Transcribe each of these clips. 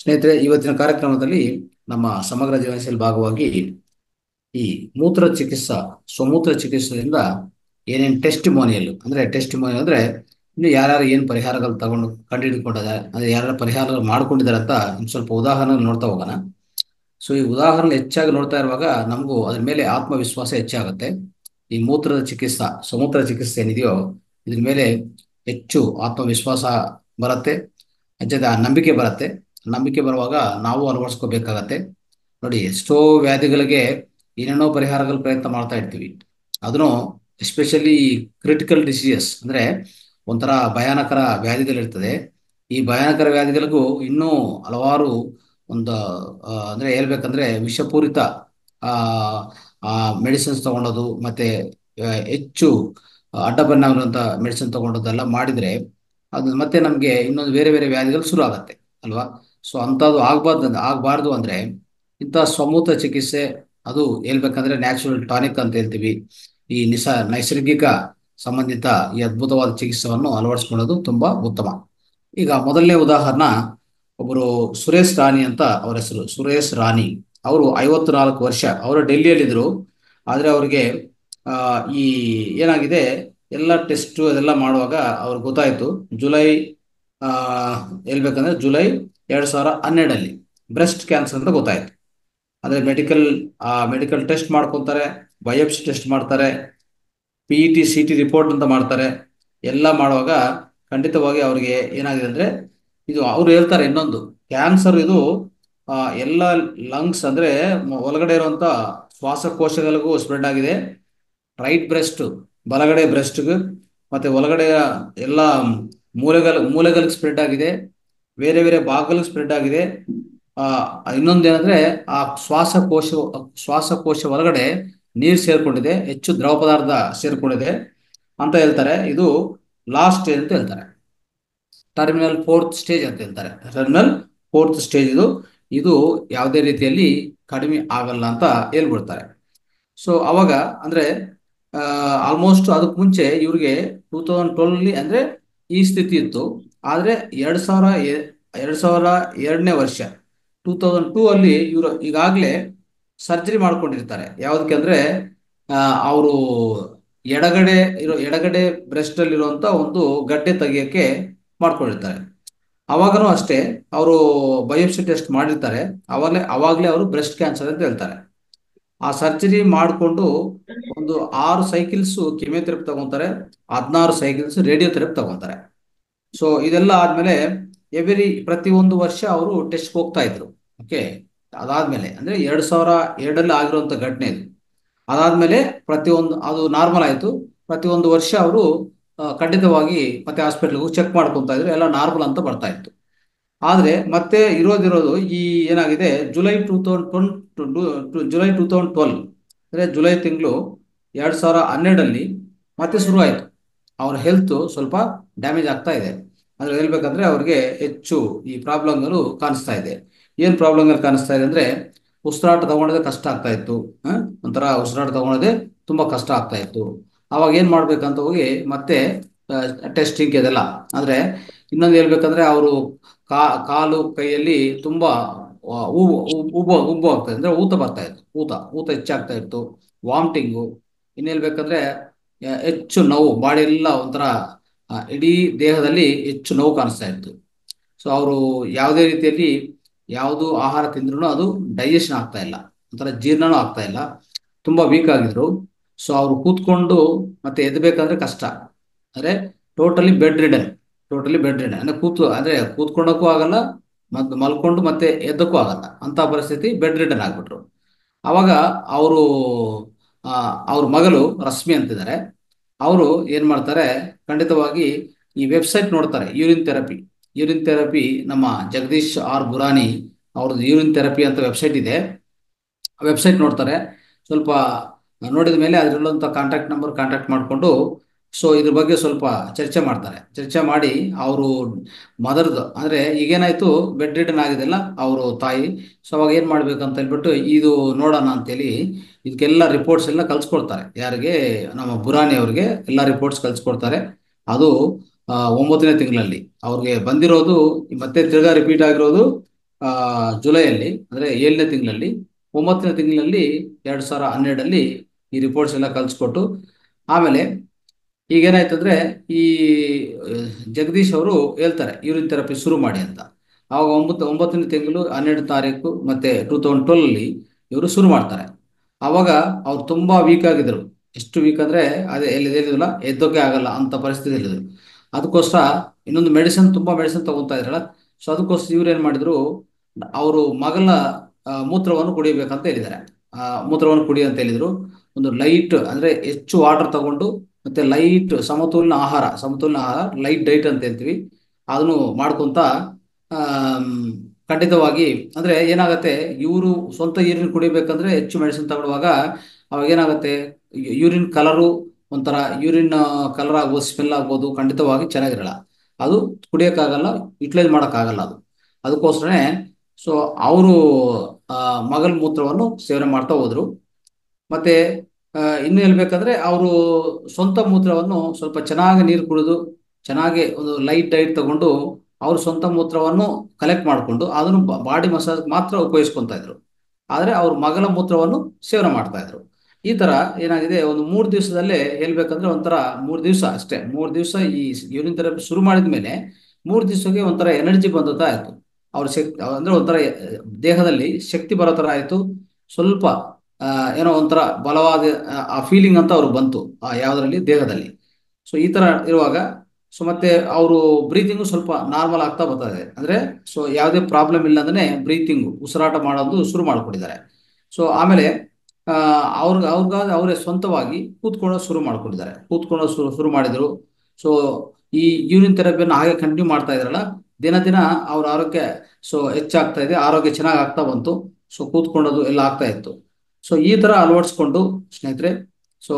ಸ್ನೇಹಿತರೆ, ಇವತ್ತಿನ ಕಾರ್ಯಕ್ರಮದಲ್ಲಿ ನಮ್ಮ ಸಮಗ್ರ ಜೀವನಶೈಲಿ ಭಾಗವಾಗಿ ಈ ಮೂತ್ರ ಚಿಕಿತ್ಸಾ ಸ್ವಮೂತ್ರ ಚಿಕಿತ್ಸೆಯಿಂದ ಏನೇನು ಟೆಸ್ಟಿಮೋನಿಯಲ್ ಅಂದ್ರೆ ಇನ್ನು ಯಾರ್ಯಾರು ಏನು ಪರಿಹಾರಗಳು ತಗೊಂಡು ಕಂಡುಹಿಡಿದುಕೊಂಡಿದ್ದಾರೆ, ಅಂದ್ರೆ ಯಾರ್ಯಾರು ಪರಿಹಾರಗಳು ಮಾಡ್ಕೊಂಡಿದ್ದಾರೆ ಅಂತ ಇನ್ನು ಸ್ವಲ್ಪ ಉದಾಹರಣೆ ನೋಡ್ತಾ ಹೋಗೋಣ. ಸೊ ಈ ಉದಾಹರಣೆ ಹೆಚ್ಚಾಗಿ ನೋಡ್ತಾ ಇರುವಾಗ ನಮಗೂ ಅದ್ರ ಮೇಲೆ ಆತ್ಮವಿಶ್ವಾಸ ಹೆಚ್ಚಾಗುತ್ತೆ. ಈ ಮೂತ್ರದ ಚಿಕಿತ್ಸಾ ಸ್ವಮೂತ್ರ ಚಿಕಿತ್ಸೆ ಏನಿದೆಯೋ ಇದ್ರ ಮೇಲೆ ಹೆಚ್ಚು ಆತ್ಮವಿಶ್ವಾಸ ಬರುತ್ತೆ, ಜೊತೆ ಆ ನಂಬಿಕೆ ಬರುತ್ತೆ. ನಂಬಿಕೆ ಬರುವಾಗ ನಾವು ಅಳವಡಿಸ್ಕೋಬೇಕಾಗತ್ತೆ. ನೋಡಿ, ಎಷ್ಟೋ ವ್ಯಾಧಿಗಳಿಗೆ ಏನೇನೋ ಪರಿಹಾರಗಳ ಪ್ರಯತ್ನ ಮಾಡ್ತಾ ಇರ್ತೀವಿ. ಅದನ್ನು ಎಸ್ಪೆಷಲಿ ಕ್ರಿಟಿಕಲ್ ಡಿಸೀಸಸ್ ಅಂದ್ರೆ ಒಂಥರ ಭಯಾನಕರ ವ್ಯಾಧಿಗಳಿರ್ತದೆ. ಈ ಭಯಾನಕರ ವ್ಯಾಧಿಗಳಿಗೂ ಇನ್ನೂ ಹಲವಾರು ಒಂದು ಅಂದ್ರೆ ಹೇಳ್ಬೇಕಂದ್ರೆ ವಿಷಪೂರಿತ ಆ ಮೆಡಿಸಿನ್ಸ್ ತಗೊಳೋದು ಮತ್ತೆ ಹೆಚ್ಚು ಅಡ್ಡ ಪರಿಣಾಮಗಳಂತ ಮೆಡಿಸಿನ್ ತಗೊಂಡದೆಲ್ಲ ಮಾಡಿದ್ರೆ ಅದು ಮತ್ತೆ ನಮಗೆ ಇನ್ನೊಂದು ಬೇರೆ ಬೇರೆ ವ್ಯಾಧಿಗಳು ಶುರು ಆಗತ್ತೆ ಅಲ್ವಾ. ಸೊ ಅಂಥದ್ದು ಆಗಬಾರ್ದು ಅಂದ್ರೆ ಇಂಥ ಸ್ವಮೂತ್ರ ಚಿಕಿತ್ಸೆ ಅದು ಹೇಳ್ಬೇಕಂದ್ರೆ ನ್ಯಾಚುರಲ್ ಟಾನಿಕ್ ಅಂತ ಹೇಳ್ತೀವಿ. ಈ ನೈಸರ್ಗಿಕ ಸಂಬಂಧಿತ ಈ ಅದ್ಭುತವಾದ ಚಿಕಿತ್ಸೆಯನ್ನು ಅಳವಡಿಸ್ಕೊಳ್ಳೋದು ತುಂಬಾ ಉತ್ತಮ. ಈಗ ಮೊದಲನೇ ಉದಾಹರಣ, ಒಬ್ಬರು ಸುರೇಶ್ ರಾಣಿ ಅಂತ ಅವರ ಹೆಸರು. ಸುರೇಶ್ ರಾಣಿ ಅವರು 54 ವರ್ಷ. ಅವರು ಡೆಲ್ಲಿಯಲ್ಲಿದ್ದರು. ಆದರೆ ಅವರಿಗೆ ಆ, ಈ ಏನಾಗಿದೆ, ಎಲ್ಲ ಟೆಸ್ಟ್ ಅದೆಲ್ಲ ಮಾಡುವಾಗ ಅವ್ರಿಗೆ ಗೊತ್ತಾಯ್ತು ಜುಲೈ ಆ, ಹೇಳ್ಬೇಕಂದ್ರೆ ಜುಲೈ 2012 ಬ್ರೆಸ್ಟ್ ಕ್ಯಾನ್ಸರ್ ಅಂತ ಗೊತ್ತಾಯ್ತು. ಆದರೆ ಮೆಡಿಕಲ್ ಟೆಸ್ಟ್ ಮಾಡ್ಕೊತಾರೆ, ಬಯೋಪ್ಸಿ ಟೆಸ್ಟ್ ಮಾಡ್ತಾರೆ, PET CT ರಿಪೋರ್ಟ್ ಅಂತ ಮಾಡ್ತಾರೆ. ಎಲ್ಲ ಮಾಡುವಾಗ ಖಂಡಿತವಾಗಿ ಅವ್ರಿಗೆ ಏನಾಗಿದೆ ಅಂದ್ರೆ, ಇದು ಅವ್ರು ಹೇಳ್ತಾರೆ ಇನ್ನೊಂದು ಕ್ಯಾನ್ಸರ್ ಇದು ಆ, ಎಲ್ಲ ಲಂಗ್ಸ್ ಅಂದ್ರೆ ಒಳಗಡೆ ಇರುವಂತ ಶ್ವಾಸಕೋಶಗಳಿಗೂ ಸ್ಪ್ರೆಡ್ ಆಗಿದೆ. ರೈಟ್ ಬ್ರೆಸ್ಟ್, ಬಲಗಡೆ ಬ್ರೆಸ್ಟ್ಗೆ, ಮತ್ತೆ ಒಳಗಡೆ ಎಲ್ಲ ಮೂಲೆಗಳಿಗೆ ಸ್ಪ್ರೆಡ್ ಆಗಿದೆ, ಬೇರೆ ಬೇರೆ ಭಾಗಗಳಿಗೆ ಸ್ಪ್ರೆಡ್ ಆಗಿದೆ. ಆ ಇನ್ನೊಂದೇನಂದ್ರೆ ಆ ಶ್ವಾಸಕೋಶ ಒಳಗಡೆ ನೀರು ಸೇರ್ಕೊಂಡಿದೆ, ಹೆಚ್ಚು ದ್ರವ ಪದಾರ್ಥ ಸೇರ್ಕೊಂಡಿದೆ ಅಂತ ಹೇಳ್ತಾರೆ. ಇದು ಲಾಸ್ಟ್ ಸ್ಟೇಜ್ ಅಂತ ಹೇಳ್ತಾರೆ, ಟರ್ಮಿನಲ್ ಫೋರ್ತ್ ಸ್ಟೇಜ್ ಅಂತ ಹೇಳ್ತಾರೆ. ಟರ್ಮಿನಲ್ ಫೋರ್ತ್ ಸ್ಟೇಜ್ ಇದು. ಇದು ಯಾವುದೇ ರೀತಿಯಲ್ಲಿ ಕಡಿಮೆ ಆಗಲ್ಲ ಅಂತ ಹೇಳ್ಬಿಡ್ತಾರೆ. ಸೊ ಅವಾಗ ಅಂದ್ರೆ ಆಲ್ಮೋಸ್ಟ್ ಅದಕ್ಕೆ ಮುಂಚೆ ಇವ್ರಿಗೆ 2012 ಅಂದ್ರೆ ಈ ಸ್ಥಿತಿ ಇತ್ತು. ಆದ್ರೆ 2002 2002 ಅಲ್ಲಿ ಇವರು ಈಗಾಗಲೇ ಸರ್ಜರಿ ಮಾಡ್ಕೊಂಡಿರ್ತಾರೆ. ಯಾವುದಕ್ಕೆ ಅಂದ್ರೆ ಅವರು ಎಡಗಡೆ ಬ್ರೆಸ್ಟ್ ಅಲ್ಲಿರುವಂತ ಒಂದು ಗಡ್ಡೆ ತೆಗಿಯಕ್ಕೆ ಮಾಡ್ಕೊಂಡಿರ್ತಾರೆ. ಅವಾಗನೂ ಅಷ್ಟೇ ಅವರು ಬಯೋಪ್ಸಿ ಟೆಸ್ಟ್ ಮಾಡಿರ್ತಾರೆ. ಅವಾಗಲೇ ಅವರು ಬ್ರೆಸ್ಟ್ ಕ್ಯಾನ್ಸರ್ ಅಂತ ಹೇಳ್ತಾರೆ. ಆ ಸರ್ಜರಿ ಮಾಡಿಕೊಂಡು ಒಂದು 6 ಸೈಕಲ್ಸ್ ಕೆಮಿಯೋಥೆರಪಿ ತಗೊಂತಾರೆ, 16 ಸೈಕಲ್ಸ್ ರೇಡಿಯೋಥೆರಪಿ ತಗೊಂತಾರೆ. ಸೊ ಇದೆಲ್ಲ ಆದ್ಮೇಲೆ ಪ್ರತಿ ಒಂದು ವರ್ಷ ಅವರು ಟೆಸ್ಟ್ ಹೋಗ್ತಾ ಇದ್ರು. ಓಕೆ, ಅದಾದ್ಮೇಲೆ ಅಂದ್ರೆ 2002 ಆಗಿರುವಂತ ಘಟನೆ ಇದು. ಅದಾದ್ಮೇಲೆ ಪ್ರತಿಯೊಂದು ಅದು ನಾರ್ಮಲ್ ಆಯ್ತು. ಪ್ರತಿಯೊಂದು ವರ್ಷ ಅವರು ಖಂಡಿತವಾಗಿ ಮತ್ತೆ ಹಾಸ್ಪಿಟಲ್ಗೆ ಚೆಕ್ ಮಾಡ್ಕೊಂತ ಇದ್ರು, ಎಲ್ಲ ನಾರ್ಮಲ್ ಅಂತ ಬರ್ತಾ ಇತ್ತು. ಆದ್ರೆ ಮತ್ತೆ ಇರೋದು ಈ ಏನಾಗಿದೆ, ಜುಲೈ 2012 ಅಂದ್ರೆ ಜುಲೈ ತಿಂಗಳು 2012 ಮತ್ತೆ ಶುರುವಾಯಿತು. ಅವ್ರ ಹೆಲ್ತ್ ಸ್ವಲ್ಪ ಡ್ಯಾಮೇಜ್ ಆಗ್ತಾ ಇದೆ. ಅಂದ್ರೆ ಹೇಳ್ಬೇಕಂದ್ರೆ ಅವ್ರಿಗೆ ಹೆಚ್ಚು ಈ ಪ್ರಾಬ್ಲಮ್ಗಳು ಕಾಣಿಸ್ತಾ ಇದೆ. ಏನ್ ಪ್ರಾಬ್ಲಮ್ಗಳು ಕಾಣಿಸ್ತಾ ಇದೆ ಅಂದ್ರೆ, ಉಸಿರಾಟ ತಗೊಳೋದೇ ಕಷ್ಟ ಆಗ್ತಾ ಇತ್ತು. ಒಂಥರ ಉಸಿರಾಟ ತಗೊಳೋದೇ ತುಂಬಾ ಕಷ್ಟ ಆಗ್ತಾ ಇತ್ತು. ಅವಾಗ ಏನ್ ಮಾಡ್ಬೇಕಂತ ಹೋಗಿ ಮತ್ತೆ ಟೆಸ್ಟಿಂಗ್ ಇದೆಲ್ಲ. ಅಂದ್ರೆ ಇನ್ನೊಂದು ಹೇಳ್ಬೇಕಂದ್ರೆ ಅವರು ಕಾಲು ಕೈಯಲ್ಲಿ ತುಂಬಾ ಉಬ್ಬು ಆಗ್ತಾ ಇತ್ತು, ಅಂದ್ರೆ ಊತ ಬರ್ತಾ ಇತ್ತು, ಊತ ಹೆಚ್ಚಾಗ್ತಾ ಇತ್ತು, ವಾಮಿಟಿಂಗು. ಇನ್ನು ಹೇಳ್ಬೇಕಂದ್ರೆ ಹೆಚ್ಚು ನೋವು, ಬಾಡಿ ಎಲ್ಲ ಒಂಥರ ಇಡೀ ದೇಹದಲ್ಲಿ ಹೆಚ್ಚು ನೋವು ಕಾಣಿಸ್ತಾ ಇತ್ತು. ಸೊ ಅವರು ಯಾವುದೇ ರೀತಿಯಲ್ಲಿ ಯಾವುದು ಆಹಾರ ತಿಂದ್ರೂ ಅದು ಡೈಜೆಷನ್ ಆಗ್ತಾ ಇಲ್ಲ, ಒಂಥರ ಜೀರ್ಣನೂ ಆಗ್ತಾ ಇಲ್ಲ, ತುಂಬಾ ವೀಕ್ ಆಗಿದ್ರು. ಸೊ ಅವರು ಕೂತ್ಕೊಂಡು ಮತ್ತೆ ಎದ್ಬೇಕಂದ್ರೆ ಕಷ್ಟ. ಅಂದ್ರೆ ಟೋಟಲಿ ಬೆಡ್ ರಿಡನ್ ಅಂದ್ರೆ ಕೂತ್ಕೊಳ್ಳೋಕ್ಕೂ ಆಗಲ್ಲ, ಮತ್ತೆ ಮಲ್ಕೊಂಡು ಮತ್ತೆ ಎದ್ದಕ್ಕೂ ಆಗಲ್ಲ ಅಂತ ಪರಿಸ್ಥಿತಿ, ಬೆಡ್ ರಿಡನ್ ಆಗ್ಬಿಟ್ರು. ಅವಾಗ ಅವರು ಅವ್ರ ಮಗಳು ರಶ್ಮಿ ಅಂತಿದ್ದಾರೆ. ಅವರು ಏನ್ ಮಾಡ್ತಾರೆ, ಖಂಡಿತವಾಗಿ ಈ ವೆಬ್ಸೈಟ್ ನೋಡ್ತಾರೆ, ಯೂರಿನ್ ಥೆರಪಿ. ನಮ್ಮ ಜಗದೀಶ್ R. ಬುರಾನಿ ಅವ್ರದ್ದು ಯೂರಿನ್ ಥೆರಪಿ ಅಂತ ವೆಬ್ಸೈಟ್ ಇದೆ. ವೆಬ್ಸೈಟ್ ನೋಡ್ತಾರೆ. ಸ್ವಲ್ಪ ನೋಡಿದ ಮೇಲೆ ಅದರಲ್ಲಂತ ಕಾಂಟ್ಯಾಕ್ಟ್ ಮಾಡಿಕೊಂಡು ಸೊ ಇದ್ರ ಬಗ್ಗೆ ಸ್ವಲ್ಪ ಚರ್ಚೆ ಮಾಡ್ತಾರೆ. ಚರ್ಚೆ ಮಾಡಿ ಅವರು ಮದರ್ದು ಅಂದ್ರೆ ಈಗೇನಾಯ್ತು, ಬೆಡ್ ರಿಡನ್ ಆಗಿದೆಲ್ಲ ಅವರು ತಾಯಿ. ಸೊ ಅವಾಗ ಏನ್ ಮಾಡ್ಬೇಕಂತ ಹೇಳ್ಬಿಟ್ಟು ಇದು ನೋಡೋಣ ಅಂತೇಳಿ ಇದಕ್ಕೆಲ್ಲ ರಿಪೋರ್ಟ್ಸ್ ಎಲ್ಲ ಕಳ್ಸ್ಕೊಡ್ತಾರೆ. ಯಾರಿಗೆ, ನಮ್ಮ ಬುರಾನಿ ಅವ್ರಿಗೆ ಎಲ್ಲ ರಿಪೋರ್ಟ್ಸ್ ಕಳ್ಸ್ಕೊಡ್ತಾರೆ. ಅದು 9ನೇ ತಿಂಗಳಲ್ಲಿ ಅವ್ರಿಗೆ ಬಂದಿರೋದು, ಮತ್ತೆ ತಿರ್ಗಾ ರಿಪೀಟ್ ಆಗಿರೋದು ಜುಲೈಯಲ್ಲಿ ಅಂದರೆ 7ನೇ ತಿಂಗಳಲ್ಲಿ, 9ನೇ ತಿಂಗಳಲ್ಲಿ 2012 ಈ ರಿಪೋರ್ಟ್ಸ್ ಎಲ್ಲ ಕಳಿಸ್ಕೊಟ್ಟು, ಆಮೇಲೆ ಈಗೇನಾಯ್ತಂದ್ರೆ ಈ ಜಗದೀಶ್ ಅವರು ಹೇಳ್ತಾರೆ ಯೂರಿನ್ ಥೆರಪಿ ಶುರು ಮಾಡಿ ಅಂತ. ಆವಾಗ 9ನೇ ತಿಂಗಳು 12 ತಾರೀಕು ಮತ್ತೆ 2012 ಇವರು ಶುರು ಮಾಡ್ತಾರೆ. ಆವಾಗ ಅವ್ರು ತುಂಬಾ ವೀಕ್ ಆಗಿದ್ರು. ಎಷ್ಟು ವೀಕ್ ಅಂದ್ರೆ ಅದೇ ಎಲ್ಲಿ ಹೇಳಿದ್ರಲ್ಲ, ಎದ್ದೋಕೆ ಆಗಲ್ಲ ಅಂತ ಪರಿಸ್ಥಿತಿ ಇದ್ರು. ಅದಕ್ಕೋಸ್ಕರ ಇನ್ನೊಂದು ಮೆಡಿಸಿನ್, ತುಂಬಾ ಮೆಡಿಸಿನ್ ತಗೊಂತಾ ಇದ್ರಲ್ಲ, ಸೊ ಅದಕ್ಕೋಸ್ಕರ ಇವ್ರು ಏನ್ ಮಾಡಿದ್ರು, ಅವರು ಮಗಳ ಮೂತ್ರವನ್ನು ಕುಡಿಬೇಕಂತ ಹೇಳಿದ್ದಾರೆ. ಮೂತ್ರವನ್ನು ಕುಡಿ ಅಂತ ಹೇಳಿದ್ರು. ಒಂದು ಲೈಟ್ ಅಂದ್ರೆ ಹೆಚ್ಚು ವಾಟರ್ ತಗೊಂಡು, ಮತ್ತೆ ಲೈಟ್ ಸಮತೋಲನ ಆಹಾರ ಲೈಟ್ ಡೈಟ್ ಅಂತ ಹೇಳ್ತೀವಿ, ಅದನ್ನು ಮಾಡ್ಕೊಂತ ಆಮ್, ಖಂಡಿತವಾಗಿ ಅಂದ್ರೆ ಏನಾಗುತ್ತೆ, ಇವರು ಸ್ವಂತ ಯೂರಿನ್ ಕುಡಿಬೇಕಂದ್ರೆ ಹೆಚ್ಚು ಮೆಡಿಸಿನ್ ತಗೊಳ್ಳುವಾಗ ಅವಾಗ ಏನಾಗುತ್ತೆ, ಯೂರಿನ್ ಕಲರು ಒಂಥರ ಯೂರಿನ್ ಕಲರ್ ಆಗ್ಬೋದು, ಸ್ಮೆಲ್ ಆಗ್ಬೋದು, ಖಂಡಿತವಾಗಿ ಚೆನ್ನಾಗಿರಲ್ಲ. ಅದು ಕುಡಿಯೋಕ್ಕಾಗಲ್ಲ, ಯುಟಿಲೈಸ್ ಮಾಡೋಕ್ಕಾಗಲ್ಲ ಅದು. ಅದಕ್ಕೋಸ್ಕರನೇ ಸೊ ಅವರು ಮಗಲ ಮೂತ್ರವನ್ನು ಸೇವನೆ ಮಾಡ್ತಾ ಹೋದ್ರು. ಮತ್ತೆ ಇನ್ನು ಹೇಳ್ಬೇಕಂದ್ರೆ ಅವರು ಸ್ವಂತ ಮೂತ್ರವನ್ನು ಸ್ವಲ್ಪ ಚೆನ್ನಾಗಿ ನೀರು ಕುಡಿದು, ಚೆನ್ನಾಗಿ ಒಂದು ಲೈಟ್ ಡೈಟ್ ತಗೊಂಡು, ಅವ್ರ ಸ್ವಂತ ಮೂತ್ರವನ್ನು ಕಲೆಕ್ಟ್ ಮಾಡಿಕೊಂಡು ಅದನ್ನು ಬಾಡಿ ಮಸಾಜ್ ಮಾತ್ರ ಉಪಯೋಗಿಸ್ಕೊಂತ ಇದ್ರು. ಆದ್ರೆ ಅವ್ರ ಮಗಲ ಮೂತ್ರವನ್ನು ಸೇವನೆ ಮಾಡ್ತಾ ಇದ್ರು. ಈ ತರ ಏನಾಗಿದೆ, ಒಂದು 3 ದಿವಸದಲ್ಲೇ ಹೇಳ್ಬೇಕಂದ್ರೆ ಒಂಥರ 3 ದಿವಸ ಅಷ್ಟೇ, 3 ದಿವಸ ಈ ಯೂರಿನ್ ಥೆರಪಿ ಶುರು ಮಾಡಿದ ಮೇಲೆ 3 ದಿವಸಕ್ಕೆ ಒಂಥರ ಎನರ್ಜಿ ಬಂದತಾ ಆಯ್ತು. ಅವ್ರ ಶಕ್ತಿ ಅಂದ್ರೆ ಒಂಥರ ದೇಹದಲ್ಲಿ ಶಕ್ತಿ ಬರೋ ತರ ಆಯ್ತು. ಸ್ವಲ್ಪ ಆ, ಏನೋ ಒಂಥರ ಬಲವಾದ ಆ ಫೀಲಿಂಗ್ ಅಂತ ಅವ್ರಿಗೆ ಬಂತು, ಆ ಯಾವ್ದ್ರಲ್ಲಿ, ದೇಹದಲ್ಲಿ. ಸೊ ಈ ತರ ಇರುವಾಗ ಸೊ ಮತ್ತೆ ಅವರು ಬ್ರೀತಿಂಗು ಸ್ವಲ್ಪ ನಾರ್ಮಲ್ ಆಗ್ತಾ ಬರ್ತಾ ಇದೆ. ಅಂದ್ರೆ ಸೊ ಯಾವುದೇ ಪ್ರಾಬ್ಲಮ್ ಇಲ್ಲ ಅಂದ್ರೆ ಬ್ರೀತಿಂಗು, ಉಸಿರಾಟ ಮಾಡೋದು ಶುರು ಮಾಡ್ಕೊಂಡಿದ್ದಾರೆ. ಸೊ ಆಮೇಲೆ ಆ ಅವರೇ ಸ್ವಂತವಾಗಿ ಕೂತ್ಕೊಳ್ಳೋದು ಶುರು ಮಾಡ್ಕೊಂಡಿದ್ದಾರೆ. ಕೂತ್ಕೊಳ್ಳೋದು ಶುರು ಮಾಡಿದ್ರು. ಸೊ ಈ ಯೂರಿನ್ ಥೆರಪಿಯನ್ನು ಹಾಗೆ ಕಂಟಿನ್ಯೂ ಮಾಡ್ತಾ ಇದ್ರಲ್ಲ, ದಿನ ದಿನ ಅವ್ರ ಆರೋಗ್ಯ ಸೊ ಹೆಚ್ಚಾಗ್ತಾ ಇದೆ, ಆರೋಗ್ಯ ಚೆನ್ನಾಗಿ ಆಗ್ತಾ ಬಂತು. ಸೊ ಕೂತ್ಕೊಳ್ಳೋದು ಎಲ್ಲ ಆಗ್ತಾ ಇತ್ತು. ಸೊ ಈ ತರ ಅಳವಡಿಸ್ಕೊಂಡು ಸ್ನೇಹಿತರೆ, ಸೊ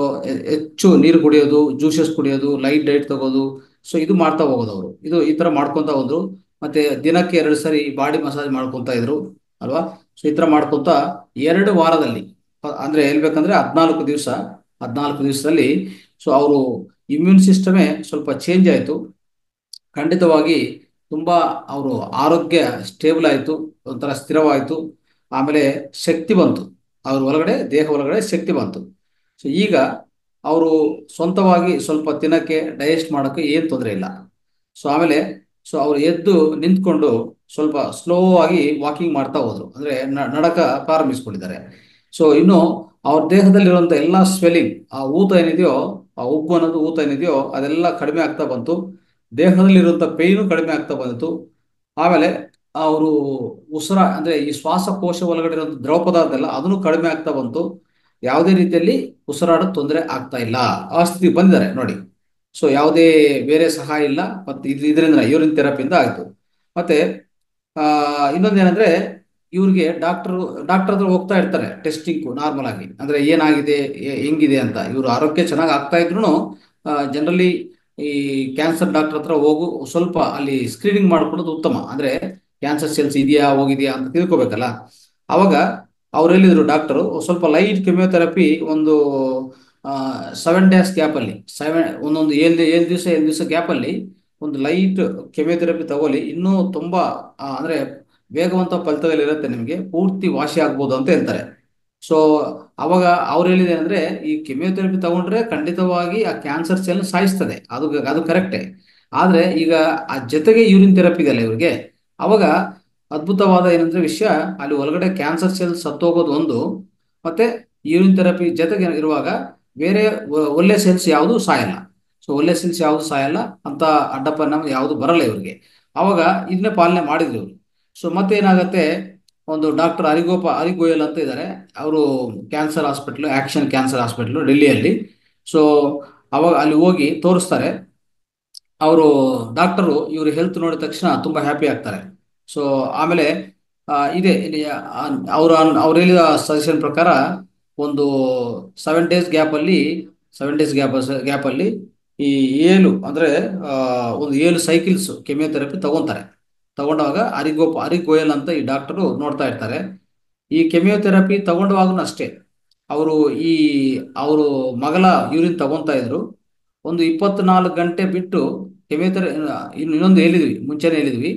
ಹೆಚ್ಚು ನೀರು ಕುಡಿಯೋದು, ಜ್ಯೂಸಸ್ ಕುಡಿಯೋದು, ಲೈಟ್ ಡೈಟ್ ತಗೋದು, ಸೊ ಇದು ಮಾಡ್ತಾ ಹೋಗೋದು ಅವರು. ಇದು ಈ ತರ ಮಾಡ್ಕೊಂತ ಹೋದ್ರು. ಮತ್ತೆ ದಿನಕ್ಕೆ 2 ಸರಿ ಬಾಡಿ ಮಸಾಜ್ ಮಾಡ್ಕೊಂತ ಇದ್ರು ಅಲ್ವಾ. ಸೊ ಈ ತರ ಮಾಡ್ಕೊಂತ 2 ವಾರದಲ್ಲಿ, ಅಂದ್ರೆ ಹೇಳ್ಬೇಕಂದ್ರೆ 14 ದಿವಸ, 14 ದಿವಸದಲ್ಲಿ ಸೊ ಅವರು ಇಮ್ಯೂನ್ ಸಿಸ್ಟಮೇ ಸ್ವಲ್ಪ ಚೇಂಜ್ ಆಯಿತು. ಖಂಡಿತವಾಗಿ ತುಂಬಾ ಅವರು ಆರೋಗ್ಯ ಸ್ಟೇಬಲ್ ಆಯಿತು, ಒಂಥರ ಸ್ಥಿರವಾಯಿತು. ಆಮೇಲೆ ಶಕ್ತಿ ಬಂತು, ಅವ್ರ ಒಳಗಡೆ, ದೇಹ ಒಳಗಡೆ ಶಕ್ತಿ ಬಂತು. ಸೊ ಈಗ ಅವರು ಸ್ವಂತವಾಗಿ ಸ್ವಲ್ಪ ತಿನ್ನಕ್ಕೆ, ಡೈಜೆಸ್ಟ್ ಮಾಡೋಕ್ಕೆ ಏನು ತೊಂದರೆ ಇಲ್ಲ. ಸೊ ಆಮೇಲೆ ಸೊ ಅವ್ರು ಎದ್ದು ನಿಂತ್ಕೊಂಡು ಸ್ವಲ್ಪ ಸ್ಲೋ ಆಗಿ ವಾಕಿಂಗ್ ಮಾಡ್ತಾ ಹೋದ್ರು, ಅಂದ್ರೆ ನಡಕ ಪ್ರಾರಂಭಿಸ್ಕೊಂಡಿದ್ದಾರೆ. ಸೊ ಇನ್ನು ಅವ್ರ ದೇಹದಲ್ಲಿರುವಂತ ಎಲ್ಲಾ ಸ್ವೆಲ್ಲಿಂಗ್, ಆ ಊತ ಏನಿದೆಯೋ, ಆ ಉಬ್ಬು ಅನ್ನೋದು ಊತ ಏನಿದೆಯೋ ಅದೆಲ್ಲ ಕಡಿಮೆ ಆಗ್ತಾ ಬಂತು. ದೇಹದಲ್ಲಿರುವಂತ ಪೇಯ್ನು ಕಡಿಮೆ ಆಗ್ತಾ ಬಂತು. ಆಮೇಲೆ ಅವರು ಅಂದ್ರೆ ಈ ಶ್ವಾಸಕೋಶ ಒಳಗಡೆ ಇರುವಂತ ದ್ರವ ಪದಾರ್ಥ ಎಲ್ಲ ಅದನ್ನು ಕಡಿಮೆ ಆಗ್ತಾ ಬಂತು. ಯಾವುದೇ ರೀತಿಯಲ್ಲಿ ಉಸಿರಾಡ ತೊಂದರೆ ಆಗ್ತಾ ಇಲ್ಲ, ಆ ಸ್ಥಿತಿ ಬಂದಿದ್ದಾರೆ ನೋಡಿ. ಸೊ ಯಾವುದೇ ಬೇರೆ ಸಹಾಯ ಇಲ್ಲ, ಮತ್ತೆ ಇದರಿಂದ ಯೂರಿನ್ ಥೆರಪಿಯಿಂದ ಆಯ್ತು. ಮತ್ತೆ ಆ ಇನ್ನೊಂದೇನಂದ್ರೆ, ಇವ್ರಿಗೆ ಡಾಕ್ಟರ್ ಹತ್ರ ಹೋಗ್ತಾ ಇರ್ತಾರೆ ಟೆಸ್ಟಿಂಗ್ ನಾರ್ಮಲ್ ಆಗಿ, ಅಂದ್ರೆ ಏನಾಗಿದೆ, ಹೆಂಗಿದೆ ಅಂತ. ಇವರು ಆರೋಗ್ಯ ಚೆನ್ನಾಗಿ ಆಗ್ತಾ ಇದ್ರು ಜನರಲಿ ಈ ಕ್ಯಾನ್ಸರ್ ಡಾಕ್ಟರ್ ಹತ್ರ ಹೋಗು, ಸ್ವಲ್ಪ ಅಲ್ಲಿ ಸ್ಕ್ರೀನಿಂಗ್ ಮಾಡ್ಕೊಳ್ಳೋದು ಉತ್ತಮ. ಅಂದ್ರೆ ಕ್ಯಾನ್ಸರ್ ಸೆಲ್ಸ್ ಇದೆಯಾ ಹೋಗಿದೆಯಾ ಅಂತ ತಿಳ್ಕೊಬೇಕಲ್ಲ. ಅವಾಗ ಅವ್ರು ಹೇಳಿದ್ರು ಡಾಕ್ಟರು, ಸ್ವಲ್ಪ ಲೈಟ್ ಕೆಮಿಯೋಥೆರಪಿ ಒಂದು 7 ಡೇಸ್ ಗ್ಯಾಪಲ್ಲಿ, ಒಂದೊಂದು 7 ದಿವಸ ಗ್ಯಾಪಲ್ಲಿ ಒಂದು ಲೈಟ್ ಕೆಮಿಯೋಥೆರಪಿ ತಗೊಳ್ಳಿ, ಇನ್ನೂ ತುಂಬಾ ಅಂದ್ರೆ ವೇಗವಂತ ಫಲಿತಗಳಿರುತ್ತೆ, ನಿಮಗೆ ಪೂರ್ತಿ ವಾಸಿ ಆಗ್ಬೋದು ಅಂತ ಹೇಳ್ತಾರೆ. ಸೊ ಅವಾಗ ಅವ್ರು ಹೇಳಿದೆ ಅಂದ್ರೆ, ಈ ಕೆಮಿಯೋಥೆರಪಿ ತಗೊಂಡ್ರೆ ಖಂಡಿತವಾಗಿ ಆ ಕ್ಯಾನ್ಸರ್ ಸೆಲ್ ಸಾಯಿಸ್ತದೆ, ಅದು ಕರೆಕ್ಟೇ. ಆದ್ರೆ ಈಗ ಆ ಜೊತೆಗೆ ಯೂರಿನ್ ಥೆರಪಿ ಇದೆಯಲ್ಲ ಇವ್ರಿಗೆ, ಅವಾಗ ಅದ್ಭುತವಾದ ಏನಂದ್ರೆ ವಿಷಯ, ಅಲ್ಲಿ ಒಳಗಡೆ ಕ್ಯಾನ್ಸರ್ ಸೆಲ್ ಸತ್ತೋಗೋದು ಒಂದು, ಮತ್ತೆ ಯೂರಿನ್ ಥೆರಪಿ ಜೊತೆಗೆ ಇರುವಾಗ ಬೇರೆ ಒಳ್ಳೆ ಸೆಲ್ಸ್ ಯಾವುದು ಸಾಯಲ್ಲ. ಸೊ ಒಳ್ಳೆ ಸೆಲ್ಸ್ ಯಾವುದು ಸಾಯಲ್ಲ ಅಂತ ಅಡ್ಡ ಪರಿಣಾಮ ಯಾವುದು ಬರಲ್ಲ ಇವ್ರಿಗೆ. ಅವಾಗ ಇದನ್ನೇ ಪಾಲನೆ ಮಾಡಿದ್ರು ಇವ್ರು. ಸೊ ಮತ್ತೆ ಏನಾಗತ್ತೆ, ಒಂದು ಡಾಕ್ಟರ್ ಹರಿಗೋಯಲ್ ಅಂತ ಇದ್ದಾರೆ, ಅವರು cancer hospital, action cancer hospital ಡೆಲ್ಲಿಯಲ್ಲಿ. ಸೊ ಅವಾಗ ಅಲ್ಲಿ ಹೋಗಿ ತೋರಿಸ್ತಾರೆ. ಅವರು ಡಾಕ್ಟರು ಇವ್ರ ಹೆಲ್ತ್ ನೋಡಿದ ತಕ್ಷಣ ತುಂಬಾ ಹ್ಯಾಪಿ ಆಗ್ತಾರೆ. ಸೊ ಆಮೇಲೆ ಇದೆ ಇಲ್ಲಿ ಅವ್ರು ಹೇಳಿದ ಸಜೆಷನ್ ಪ್ರಕಾರ ಒಂದು 7 ಡೇಸ್ ಗ್ಯಾಪಲ್ಲಿ, 7 ಡೇಸ್ ಗ್ಯಾಪಲ್ಲಿ ಈ 7 ಅಂದ್ರೆ ಒಂದು 7 ಸೈಕಲ್ಸ್ ಕೆಮಿಯೋಥೆರಪಿ ತಗೊಂತಾರೆ. ತಗೊಂಡಾಗ ಹರಿಗೋಯಲ್ ಅಂತ ಈ ಡಾಕ್ಟರು ನೋಡ್ತಾ ಇರ್ತಾರೆ. ಈ ಕೆಮಿಯೋಥೆರಪಿ ತಗೊಂಡವಾಗೂ ಅಷ್ಟೇ, ಅವರು ಈ ಅವರು ಮಗಳ ಯೂರಿನ್ ತಗೊಂತಾ ಇದ್ರು. ಒಂದು 24 ಗಂಟೆ ಬಿಟ್ಟು ಕೆಮಿಯೋಥೆರಪಿ, ಇನ್ನೊಂದು ಹೇಳಿದ್ವಿ, ಮುಂಚೆನೆ ಹೇಳಿದ್ವಿ,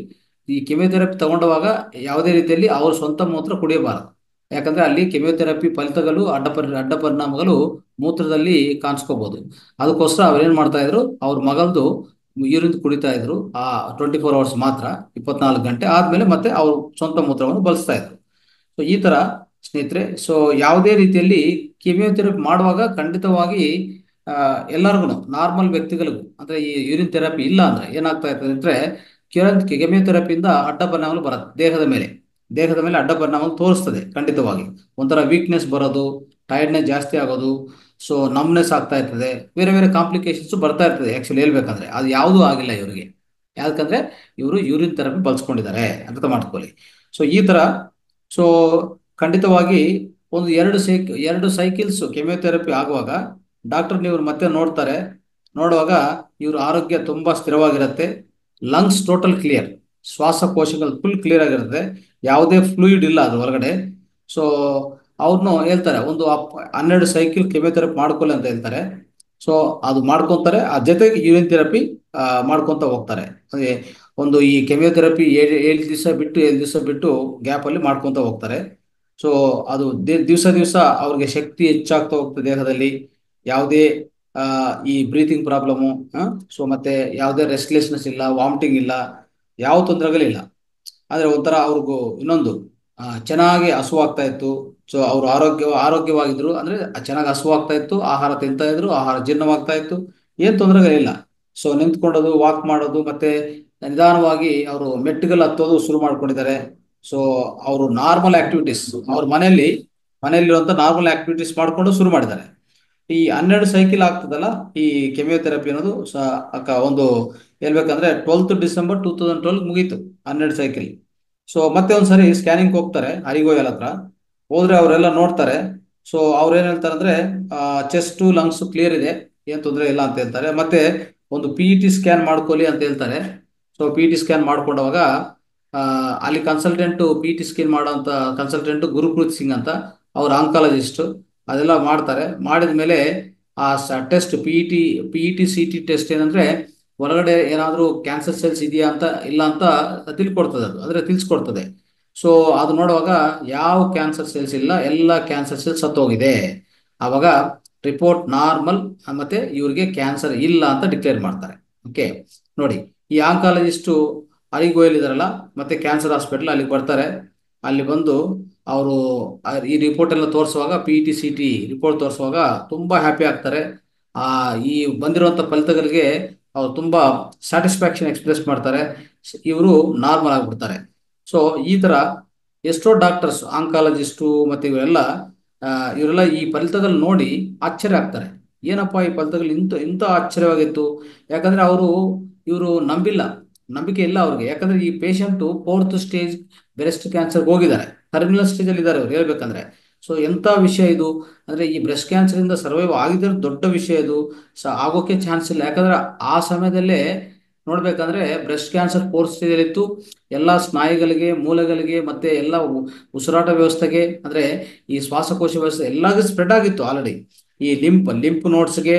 ಈ ಕೆಮಿಯೋಥೆರಪಿ ತಗೊಂಡವಾಗ ಯಾವುದೇ ರೀತಿಯಲ್ಲಿ ಅವರು ಸ್ವಂತ ಮೂತ್ರ ಕುಡಿಯಬಾರದು. ಯಾಕಂದ್ರೆ ಅಲ್ಲಿ ಕೆಮಿಯೋಥೆರಪಿ ಫಲಿತಗಳು ಅಡ್ಡ ಪರಿಣಾಮಗಳು ಮೂತ್ರದಲ್ಲಿ ಕಾಣಿಸ್ಕೋಬಹುದು. ಅದಕ್ಕೋಸ್ಕರ ಅವ್ರೇನ್ ಮಾಡ್ತಾ ಇದ್ರು, ಅವ್ರ ಮಗಲ್ದು ಯೂರಿನ್ ಕುಡಿತಾ ಇದ್ರು ಆ 24 hours ಮಾತ್ರ, 24 ಗಂಟೆ ಆದ್ಮೇಲೆ ಮತ್ತೆ ಅವ್ರು ಸ್ವಂತ ಮೂತ್ರವನ್ನು ಬಳಸ್ತಾ ಇದ್ರು. ಸೊ ಈ ತರ ಸ್ನೇಹಿತರೆ, ಸೊ ಯಾವುದೇ ರೀತಿಯಲ್ಲಿ ಕಿಮಿಯೋಥೆರಪಿ ಮಾಡುವಾಗ ಖಂಡಿತವಾಗಿ ಎಲ್ಲರಿಗೂ, ನಾರ್ಮಲ್ ವ್ಯಕ್ತಿಗಳಿಗೂ, ಅಂದ್ರೆ ಈ ಯೂರಿನ್ ಥೆರಪಿ ಇಲ್ಲ ಅಂದ್ರೆ ಏನಾಗ್ತಾ ಇರ್ತದೆ ಅಂದ್ರೆ ಕೆಮಿಯೋಥೆರಪಿಯಿಂದ ಅಡ್ಡ ಪರಿಣಾಮಗಳು ಬರುತ್ತೆ ದೇಹದ ಮೇಲೆ ಅಡ್ಡ ಪರಿಣಾಮ ತೋರಿಸ್ತದೆ. ಖಂಡಿತವಾಗಿ ಒಂಥರ ವೀಕ್ನೆಸ್ ಬರೋದು, ಟೈರ್ಡ್ನೆಸ್ ಜಾಸ್ತಿ ಆಗೋದು, ಸೊ ನಮ್ನೆಸ್ ಆಗ್ತಾ ಇರ್ತದೆ, ಬೇರೆ ಬೇರೆ ಕಾಂಪ್ಲಿಕೇಶನ್ಸ್ ಬರ್ತಾ ಇರ್ತದೆ. ಆಕ್ಚುಲಿ ಹೇಳ್ಬೇಕಂದ್ರೆ ಅದು ಯಾವುದೂ ಆಗಿಲ್ಲ ಇವರಿಗೆ, ಯಾಕಂದ್ರೆ ಇವರು ಯೂರಿನ್ ಥೆರಪಿ ಬಳಸ್ಕೊಂಡಿದ್ದಾರೆ, ಅರ್ಥ ಮಾಡ್ಕೊಳ್ಳಿ. ಸೊ ಈ ತರ, ಸೊ ಖಂಡಿತವಾಗಿ ಒಂದು ಎರಡು ಸೈಕಲ್ಸ್ ಕೆಮಿಯೋಥೆರಪಿ ಆಗುವಾಗ ಡಾಕ್ಟರ್ ನೀವು ಮತ್ತೆ ನೋಡ್ತಾರೆ. ನೋಡುವಾಗ ಇವ್ರ ಆರೋಗ್ಯ ತುಂಬಾ ಸ್ಥಿರವಾಗಿರುತ್ತೆ, ಲಂಗ್ಸ್ ಟೋಟಲ್ ಕ್ಲಿಯರ್, ಶ್ವಾಸಕೋಶಗಳು ಫುಲ್ ಕ್ಲಿಯರ್ ಆಗಿರುತ್ತೆ, ಯಾವುದೇ ಫ್ಲೂಯಿಡ್ ಇಲ್ಲ ಅದ್ರ ಹೊರಗಡೆ. ಸೊ ಅವ್ರನ್ನು ಹೇಳ್ತಾರೆ ಒಂದು 12 ಸೈಕಲ್ ಕೆಮಿಯೋಥೆರಪಿ ಮಾಡ್ಕೊಳ್ಳಿ ಅಂತ ಹೇಳ್ತಾರೆ. ಸೊ ಅದು ಮಾಡ್ಕೊಂತಾರೆ, ಆ ಜೊತೆಗೆ ಯೂರಿನ್ ಥೆರಪಿ ಮಾಡ್ಕೊಂತ ಹೋಗ್ತಾರೆ. ಅದೇ ಒಂದು ಈ ಕೆಮಿಯೋಥೆರಪಿ 7 ದಿವಸ ಬಿಟ್ಟು ಗ್ಯಾಪ್ ಅಲ್ಲಿ ಮಾಡ್ಕೊಂತ ಹೋಗ್ತಾರೆ. ಸೊ ಅದು ದಿವಸ ದಿವಸ ಅವ್ರಿಗೆ ಶಕ್ತಿ ಹೆಚ್ಚಾಗ್ತಾ ಹೋಗ್ತದೆ ದೇಹದಲ್ಲಿ. ಯಾವುದೇ ಈ ಬ್ರೀತಿಂಗ್ ಪ್ರಾಬ್ಲಮು, ಸೊ ಮತ್ತೆ ಯಾವುದೇ ರೆಸ್ಟ್ಲೆಸ್ನೆಸ್ ಇಲ್ಲ, ವಾಮಿಟಿಂಗ್ ಇಲ್ಲ, ಯಾವ ತೊಂದರೆಗಳಿಲ್ಲ. ಆದ್ರೆ ಒಂಥರ ಅವ್ರಿಗೂ ಇನ್ನೊಂದು ಚೆನ್ನಾಗಿ ಹಸುವಾಗ್ತಾ ಇತ್ತು. ಸೊ ಅವ್ರು ಆರೋಗ್ಯವಾಗಿದ್ರು ಅಂದ್ರೆ ಚೆನ್ನಾಗಿ ಹಸುವಾಗ್ತಾ ಇತ್ತು, ಆಹಾರ ತಿಂತಾ ಇದ್ರು, ಆಹಾರ ಜೀರ್ಣವಾಗ್ತಾ ಇತ್ತು, ಏನ್ ತೊಂದರೆಗಳಿಲ್ಲ. ಸೊ ನಿಂತ್ಕೊಳ್ಳೋದು, ವಾಕ್ ಮಾಡೋದು, ಮತ್ತೆ ನಿಧಾನವಾಗಿ ಅವರು ಮೆಟ್ಟಿಗೆಲ್ಲ ಹತ್ತೋದು ಶುರು ಮಾಡ್ಕೊಂಡಿದ್ದಾರೆ. ಸೊ ಅವರು ನಾರ್ಮಲ್ ಆಕ್ಟಿವಿಟೀಸ್ ಅವ್ರ ಮನೆಯಲ್ಲಿರುವಂತ ನಾರ್ಮಲ್ ಆಕ್ಟಿವಿಟೀಸ್ ಮಾಡ್ಕೊಂಡು ಶುರು ಮಾಡಿದ್ದಾರೆ. ಈ 12 ಸೈಕಲ್ ಆಗ್ತದಲ್ಲ ಈ ಕೆಮಿಯೋಥೆರಪಿ ಅನ್ನೋದು ಒಂದು ಹೇಳ್ಬೇಕಂದ್ರೆ 12th December 2012 ಮುಗೀತು 12 ಸೈಕಲ್. ಸೊ ಮತ್ತೆ ಒಂದ್ಸರಿ ಸ್ಕ್ಯಾನಿಂಗ್ ಹೋಗ್ತಾರೆ ಹರಿಗೋಯಲ್ ಹತ್ರ. ಹೋದ್ರೆ ಅವರೆಲ್ಲ ನೋಡ್ತಾರೆ. ಸೊ ಅವ್ರು ಏನ್ ಹೇಳ್ತಾರೆ ಅಂದ್ರೆ ಚೆಸ್ಟ್ ಲಂಗ್ಸ್ ಕ್ಲಿಯರ್ ಇದೆ, ಏನ್ ತೊಂದರೆ ಇಲ್ಲ ಅಂತ ಹೇಳ್ತಾರೆ. ಮತ್ತೆ ಒಂದು PET ಸ್ಕ್ಯಾನ್ ಮಾಡ್ಕೊಳ್ಳಿ ಅಂತ ಹೇಳ್ತಾರೆ. ಸೊ PET ಸ್ಕ್ಯಾನ್ ಮಾಡ್ಕೊಂಡವಾಗ ಅಲ್ಲಿ PET ಸ್ಕ್ಯಾನ್ ಮಾಡೋಂಥ ಕನ್ಸಲ್ಟೆಂಟ್ ಗುರುಪ್ರೀತ್ ಸಿಂಗ್ ಅಂತ, ಅವ್ರ ಆಂಕಾಲಜಿಸ್ಟ್. ಅದೆಲ್ಲ ಮಾಡ್ತಾರೆ. ಮಾಡಿದ ಮೇಲೆ ಆ ಟೆಸ್ಟ್ PET CT ಟೆಸ್ಟ್ ಏನಂದ್ರೆ ಹೊರಗಡೆ ಏನಾದರೂ ಕ್ಯಾನ್ಸರ್ ಸೆಲ್ಸ್ ಇದೆಯಾ ಅಂತ ಇಲ್ಲ ಅಂತ ತಿಳ್ಕೊಡ್ತದೆ, ಅದು ಅಂದ್ರೆ ತಿಳಿಸ್ಕೊಡ್ತದೆ. ಸೊ ಅದು ನೋಡುವಾಗ ಯಾವ ಕ್ಯಾನ್ಸರ್ ಸೆಲ್ಸ್ ಇಲ್ಲ, ಎಲ್ಲ ಕ್ಯಾನ್ಸರ್ ಸೆಲ್ಸ್ ಸತ್ತೋಗಿದೆ. ಆವಾಗ ರಿಪೋರ್ಟ್ ನಾರ್ಮಲ್, ಮತ್ತೆ ಇವ್ರಿಗೆ ಕ್ಯಾನ್ಸರ್ ಇಲ್ಲ ಅಂತ ಡಿಕ್ಲೇರ್ ಮಾಡ್ತಾರೆ. ಓಕೆ ನೋಡಿ, ಈ ಆಂಕಾಲಜಿಸ್ಟು ಅಲಿಗೋಯಲ್ ಇದಾರಲ್ಲ, ಮತ್ತೆ ಕ್ಯಾನ್ಸರ್ ಹಾಸ್ಪಿಟಲ್ ಅಲ್ಲಿಗೆ ಬರ್ತಾರೆ. ಅಲ್ಲಿ ಬಂದು ಅವರು ಈ ರಿಪೋರ್ಟ್ ಎಲ್ಲ ತೋರಿಸುವಾಗ, PET CT ರಿಪೋರ್ಟ್ ತೋರಿಸುವಾಗ ತುಂಬಾ ಹ್ಯಾಪಿ ಆಗ್ತಾರೆ. ಆ ಈ ಬಂದಿರುವಂತ ಫಲಿತಗಳಿಗೆ ಅವ್ರು ತುಂಬಾ ಸ್ಯಾಟಿಸ್ಫ್ಯಾಕ್ಷನ್ ಎಕ್ಸ್ಪ್ರೆಸ್ ಮಾಡ್ತಾರೆ. ಇವರು ನಾರ್ಮಲ್ ಆಗ್ಬಿಡ್ತಾರೆ. ಸೊ ಈ ತರ ಎಷ್ಟೋ ಡಾಕ್ಟರ್ಸ್, ಆಂಕಾಲಜಿಸ್ಟು ಮತ್ತೆ ಇವರೆಲ್ಲ ಈ ಫಲಿತಗಳು ನೋಡಿ ಆಶ್ಚರ್ಯ ಆಗ್ತಾರೆ. ಏನಪ್ಪಾ ಈ ಫಲಿತಗಳು ಇಂಥ ಆಶ್ಚರ್ಯವಾಗಿತ್ತು. ಯಾಕಂದ್ರೆ ಇವರು ನಂಬಿಕೆ ಇಲ್ಲ ಅವ್ರಿಗೆ. ಯಾಕಂದ್ರೆ ಈ patient 4th stage breast cancer ಹೋಗಿದ್ದಾರೆ, ಟರ್ಮಿನಲ್ ಸ್ಟೇಜ್ ಅಲ್ಲಿ ಇದ್ದಾರೆ ಅವ್ರು ಹೇಳ್ಬೇಕಂದ್ರೆ. ಸೊ ಎಂತ ವಿಷಯ ಇದು ಅಂದ್ರೆ, ಈ ಬ್ರೆಸ್ಟ್ ಕ್ಯಾನ್ಸರ್ ಇಂದ ಸರ್ವೈವ್ ಆಗಿದ್ರೆ ದೊಡ್ಡ ವಿಷಯ ಇದು. ಆಗೋಕೆ ಚಾನ್ಸ್ ಇಲ್ಲ. ಯಾಕಂದ್ರೆ ಆ ಸಮಯದಲ್ಲೇ ನೋಡ್ಬೇಕಂದ್ರೆ ಬ್ರೆಸ್ಟ್ ಕ್ಯಾನ್ಸರ್ 4th ಸ್ಟೇಜ್ ಅಲ್ಲಿ ಇತ್ತು. ಎಲ್ಲಾ ಸ್ನಾಯುಗಳಿಗೆ, ಮೂಳೆಗಳಿಗೆ, ಮತ್ತೆ ಎಲ್ಲ ಉಸಿರಾಟ ವ್ಯವಸ್ಥೆಗೆ, ಅಂದ್ರೆ ಈ ಶ್ವಾಸಕೋಶ ವ್ಯವಸ್ಥೆ ಎಲ್ಲಾಗೂ ಸ್ಪ್ರೆಡ್ ಆಗಿತ್ತು ಆಲ್ರೆಡಿ. ಈ ಲಿಂಪ್ ನೋಡ್ಸ್ಗೆ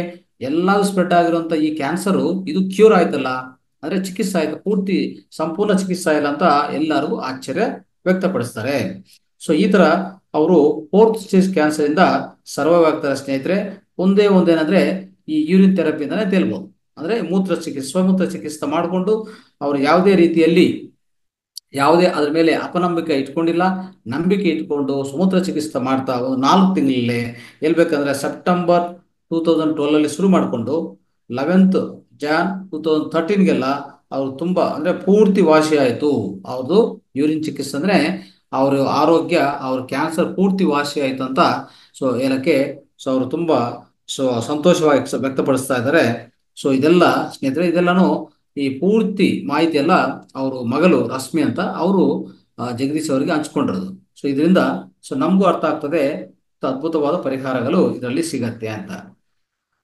ಎಲ್ಲಾಗೂ ಸ್ಪ್ರೆಡ್ ಆಗಿರುವಂತ ಈ ಕ್ಯಾನ್ಸರ್ ಇದು ಕ್ಯೂರ್ ಆಯ್ತಲ್ಲ, ಅಂದ್ರೆ ಚಿಕಿತ್ಸೆ ಆಯ್ತು, ಸಂಪೂರ್ಣ ಚಿಕಿತ್ಸೆ ಇಲ್ಲ ಅಂತ ಎಲ್ಲರಿಗೂ ಆಶ್ಚರ್ಯ ವ್ಯಕ್ತಪಡಿಸ್ತಾರೆ. ಸೊ ಈ ತರ ಅವರು 4th ಸ್ಟೇಜ್ ಕ್ಯಾನ್ಸರ್ ಇಂದ ಸರ್ವೈವ್ ಆಗ್ತಾರೆ ಸ್ನೇಹಿತರೆ. ಒಂದೇನಂದ್ರೆ ಈ ಯೂರಿನ್ ಥೆರಪಿ ಅಂತಾನೆ ತೇಲ್ಬಹುದು. ಅಂದ್ರೆ ಸ್ವಮೂತ್ರ ಚಿಕಿತ್ಸೆ ಮಾಡಿಕೊಂಡು ಅವರು ಯಾವುದೇ ಅದ್ರ ಮೇಲೆ ಅಪನಂಬಿಕೆ ಇಟ್ಕೊಂಡಿಲ್ಲ, ನಂಬಿಕೆ ಇಟ್ಕೊಂಡು ಸಮುದ್ರ ಚಿಕಿತ್ಸೆ ಮಾಡ್ತಾ ಒಂದು 4 ತಿಂಗಳಲ್ಲೇ ಹೇಳ್ಬೇಕಂದ್ರೆ September 2012 ಶುರು ಮಾಡಿಕೊಂಡು 11th January 2013 ಅವ್ರು ತುಂಬಾ ಅಂದ್ರೆ ಪೂರ್ತಿ ವಾಸಿ ಆಯ್ತು ಅವ್ರದ್ದು ಯೂರಿನ್ ಚಿಕಿತ್ಸೆ. ಅಂದ್ರೆ ಅವ್ರ ಆರೋಗ್ಯ, ಅವ್ರ ಕ್ಯಾನ್ಸರ್ ಪೂರ್ತಿ ವಾಸಿ ಆಯ್ತು ಅಂತ ಸೊ ಹೇಳಕ್ಕೆ ಸೊ ಅವರು ತುಂಬಾ ಸಂತೋಷವಾಗಿ ವ್ಯಕ್ತಪಡಿಸ್ತಾ ಇದ್ದಾರೆ. ಸೊ ಇದೆಲ್ಲಾನು ಈ ಪೂರ್ತಿ ಮಾಹಿತಿ ಎಲ್ಲ ಅವರು ಮಗಳು ರಶ್ಮಿ ಅಂತ ಅವರು ಜಗದೀಶ್ ಅವರಿಗೆ ಹಂಚ್ಕೊಂಡಿರೋದು. ಸೊ ಇದರಿಂದ ನಮಗೂ ಅರ್ಥ ಆಗ್ತದೆ ಅದ್ಭುತವಾದ ಪರಿಹಾರಗಳು ಇದರಲ್ಲಿ ಸಿಗತ್ತೆ ಅಂತ.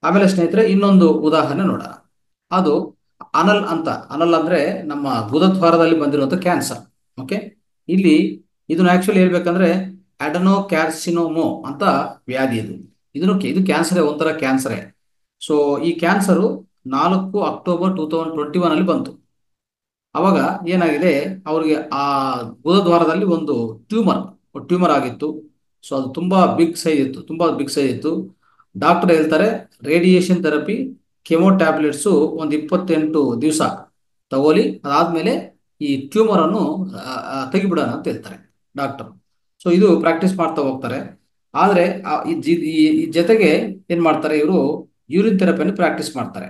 ಆಮೇಲೆ ಸ್ನೇಹಿತರೆ ಇನ್ನೊಂದು ಉದಾಹರಣೆ ನೋಡೋಣ. ಅದು ಅನಲ್ ಅಂದ್ರೆ ನಮ್ಮ ಗುದದ್ವಾರದಲ್ಲಿ ಬಂದಿರುವಂತ ಕ್ಯಾನ್ಸರ್. ಓಕೆ, ಇದನ್ನು ಆಕ್ಚುಲಿ ಹೇಳ್ಬೇಕಂದ್ರೆ ಅಡೆನೋಕ್ಯಾರ್ಸಿನೋಮೋ ಅಂತ ವ್ಯಾಧಿ. ಇದು ಕ್ಯಾನ್ಸರ್, ಒಂಥರ ಕ್ಯಾನ್ಸರೇ. ಸೊ ಈ ಕ್ಯಾನ್ಸರು 4 October 2021 ಬಂತು. ಅವಾಗ ಏನಾಗಿದೆ, ಅವ್ರಿಗೆ ಆ ಗುದದ್ವಾರದಲ್ಲಿ ಒಂದು ಟ್ಯೂಮರ್ ಟ್ಯೂಮರ್ ಆಗಿತ್ತು. ಸೊ ಅದು ತುಂಬಾ ಬಿಗ್ ಸೈಜ್ ಇತ್ತು, ತುಂಬಾ ಬಿಗ್ ಸೈಜ್ ಇತ್ತು. ಡಾಕ್ಟರ್ ಹೇಳ್ತಾರೆ ರೇಡಿಯೇಷನ್ ಥೆರಪಿ, ಕೆಮೋ ಟ್ಯಾಬ್ಲೆಟ್ಸು ಒಂದು 28 ದಿವಸ ತಗೋಲಿ, ಅದಾದ್ಮೇಲೆ ಈ ಟ್ಯೂಮರ್ ಅನ್ನು ತೆಗಿಬಿಡೋಣ ಅಂತ ಹೇಳ್ತಾರೆ ಡಾಕ್ಟರ್. ಸೊ ಇದು ಪ್ರಾಕ್ಟೀಸ್ ಮಾಡ್ತಾ ಹೋಗ್ತಾರೆ. ಆದ್ರೆ ಈ ಜೊತೆಗೆ ಏನ್ ಮಾಡ್ತಾರೆ ಇವರು, ಯೂರಿನ್ ಥೆರಪಿಯನ್ನು ಪ್ರಾಕ್ಟೀಸ್ ಮಾಡ್ತಾರೆ.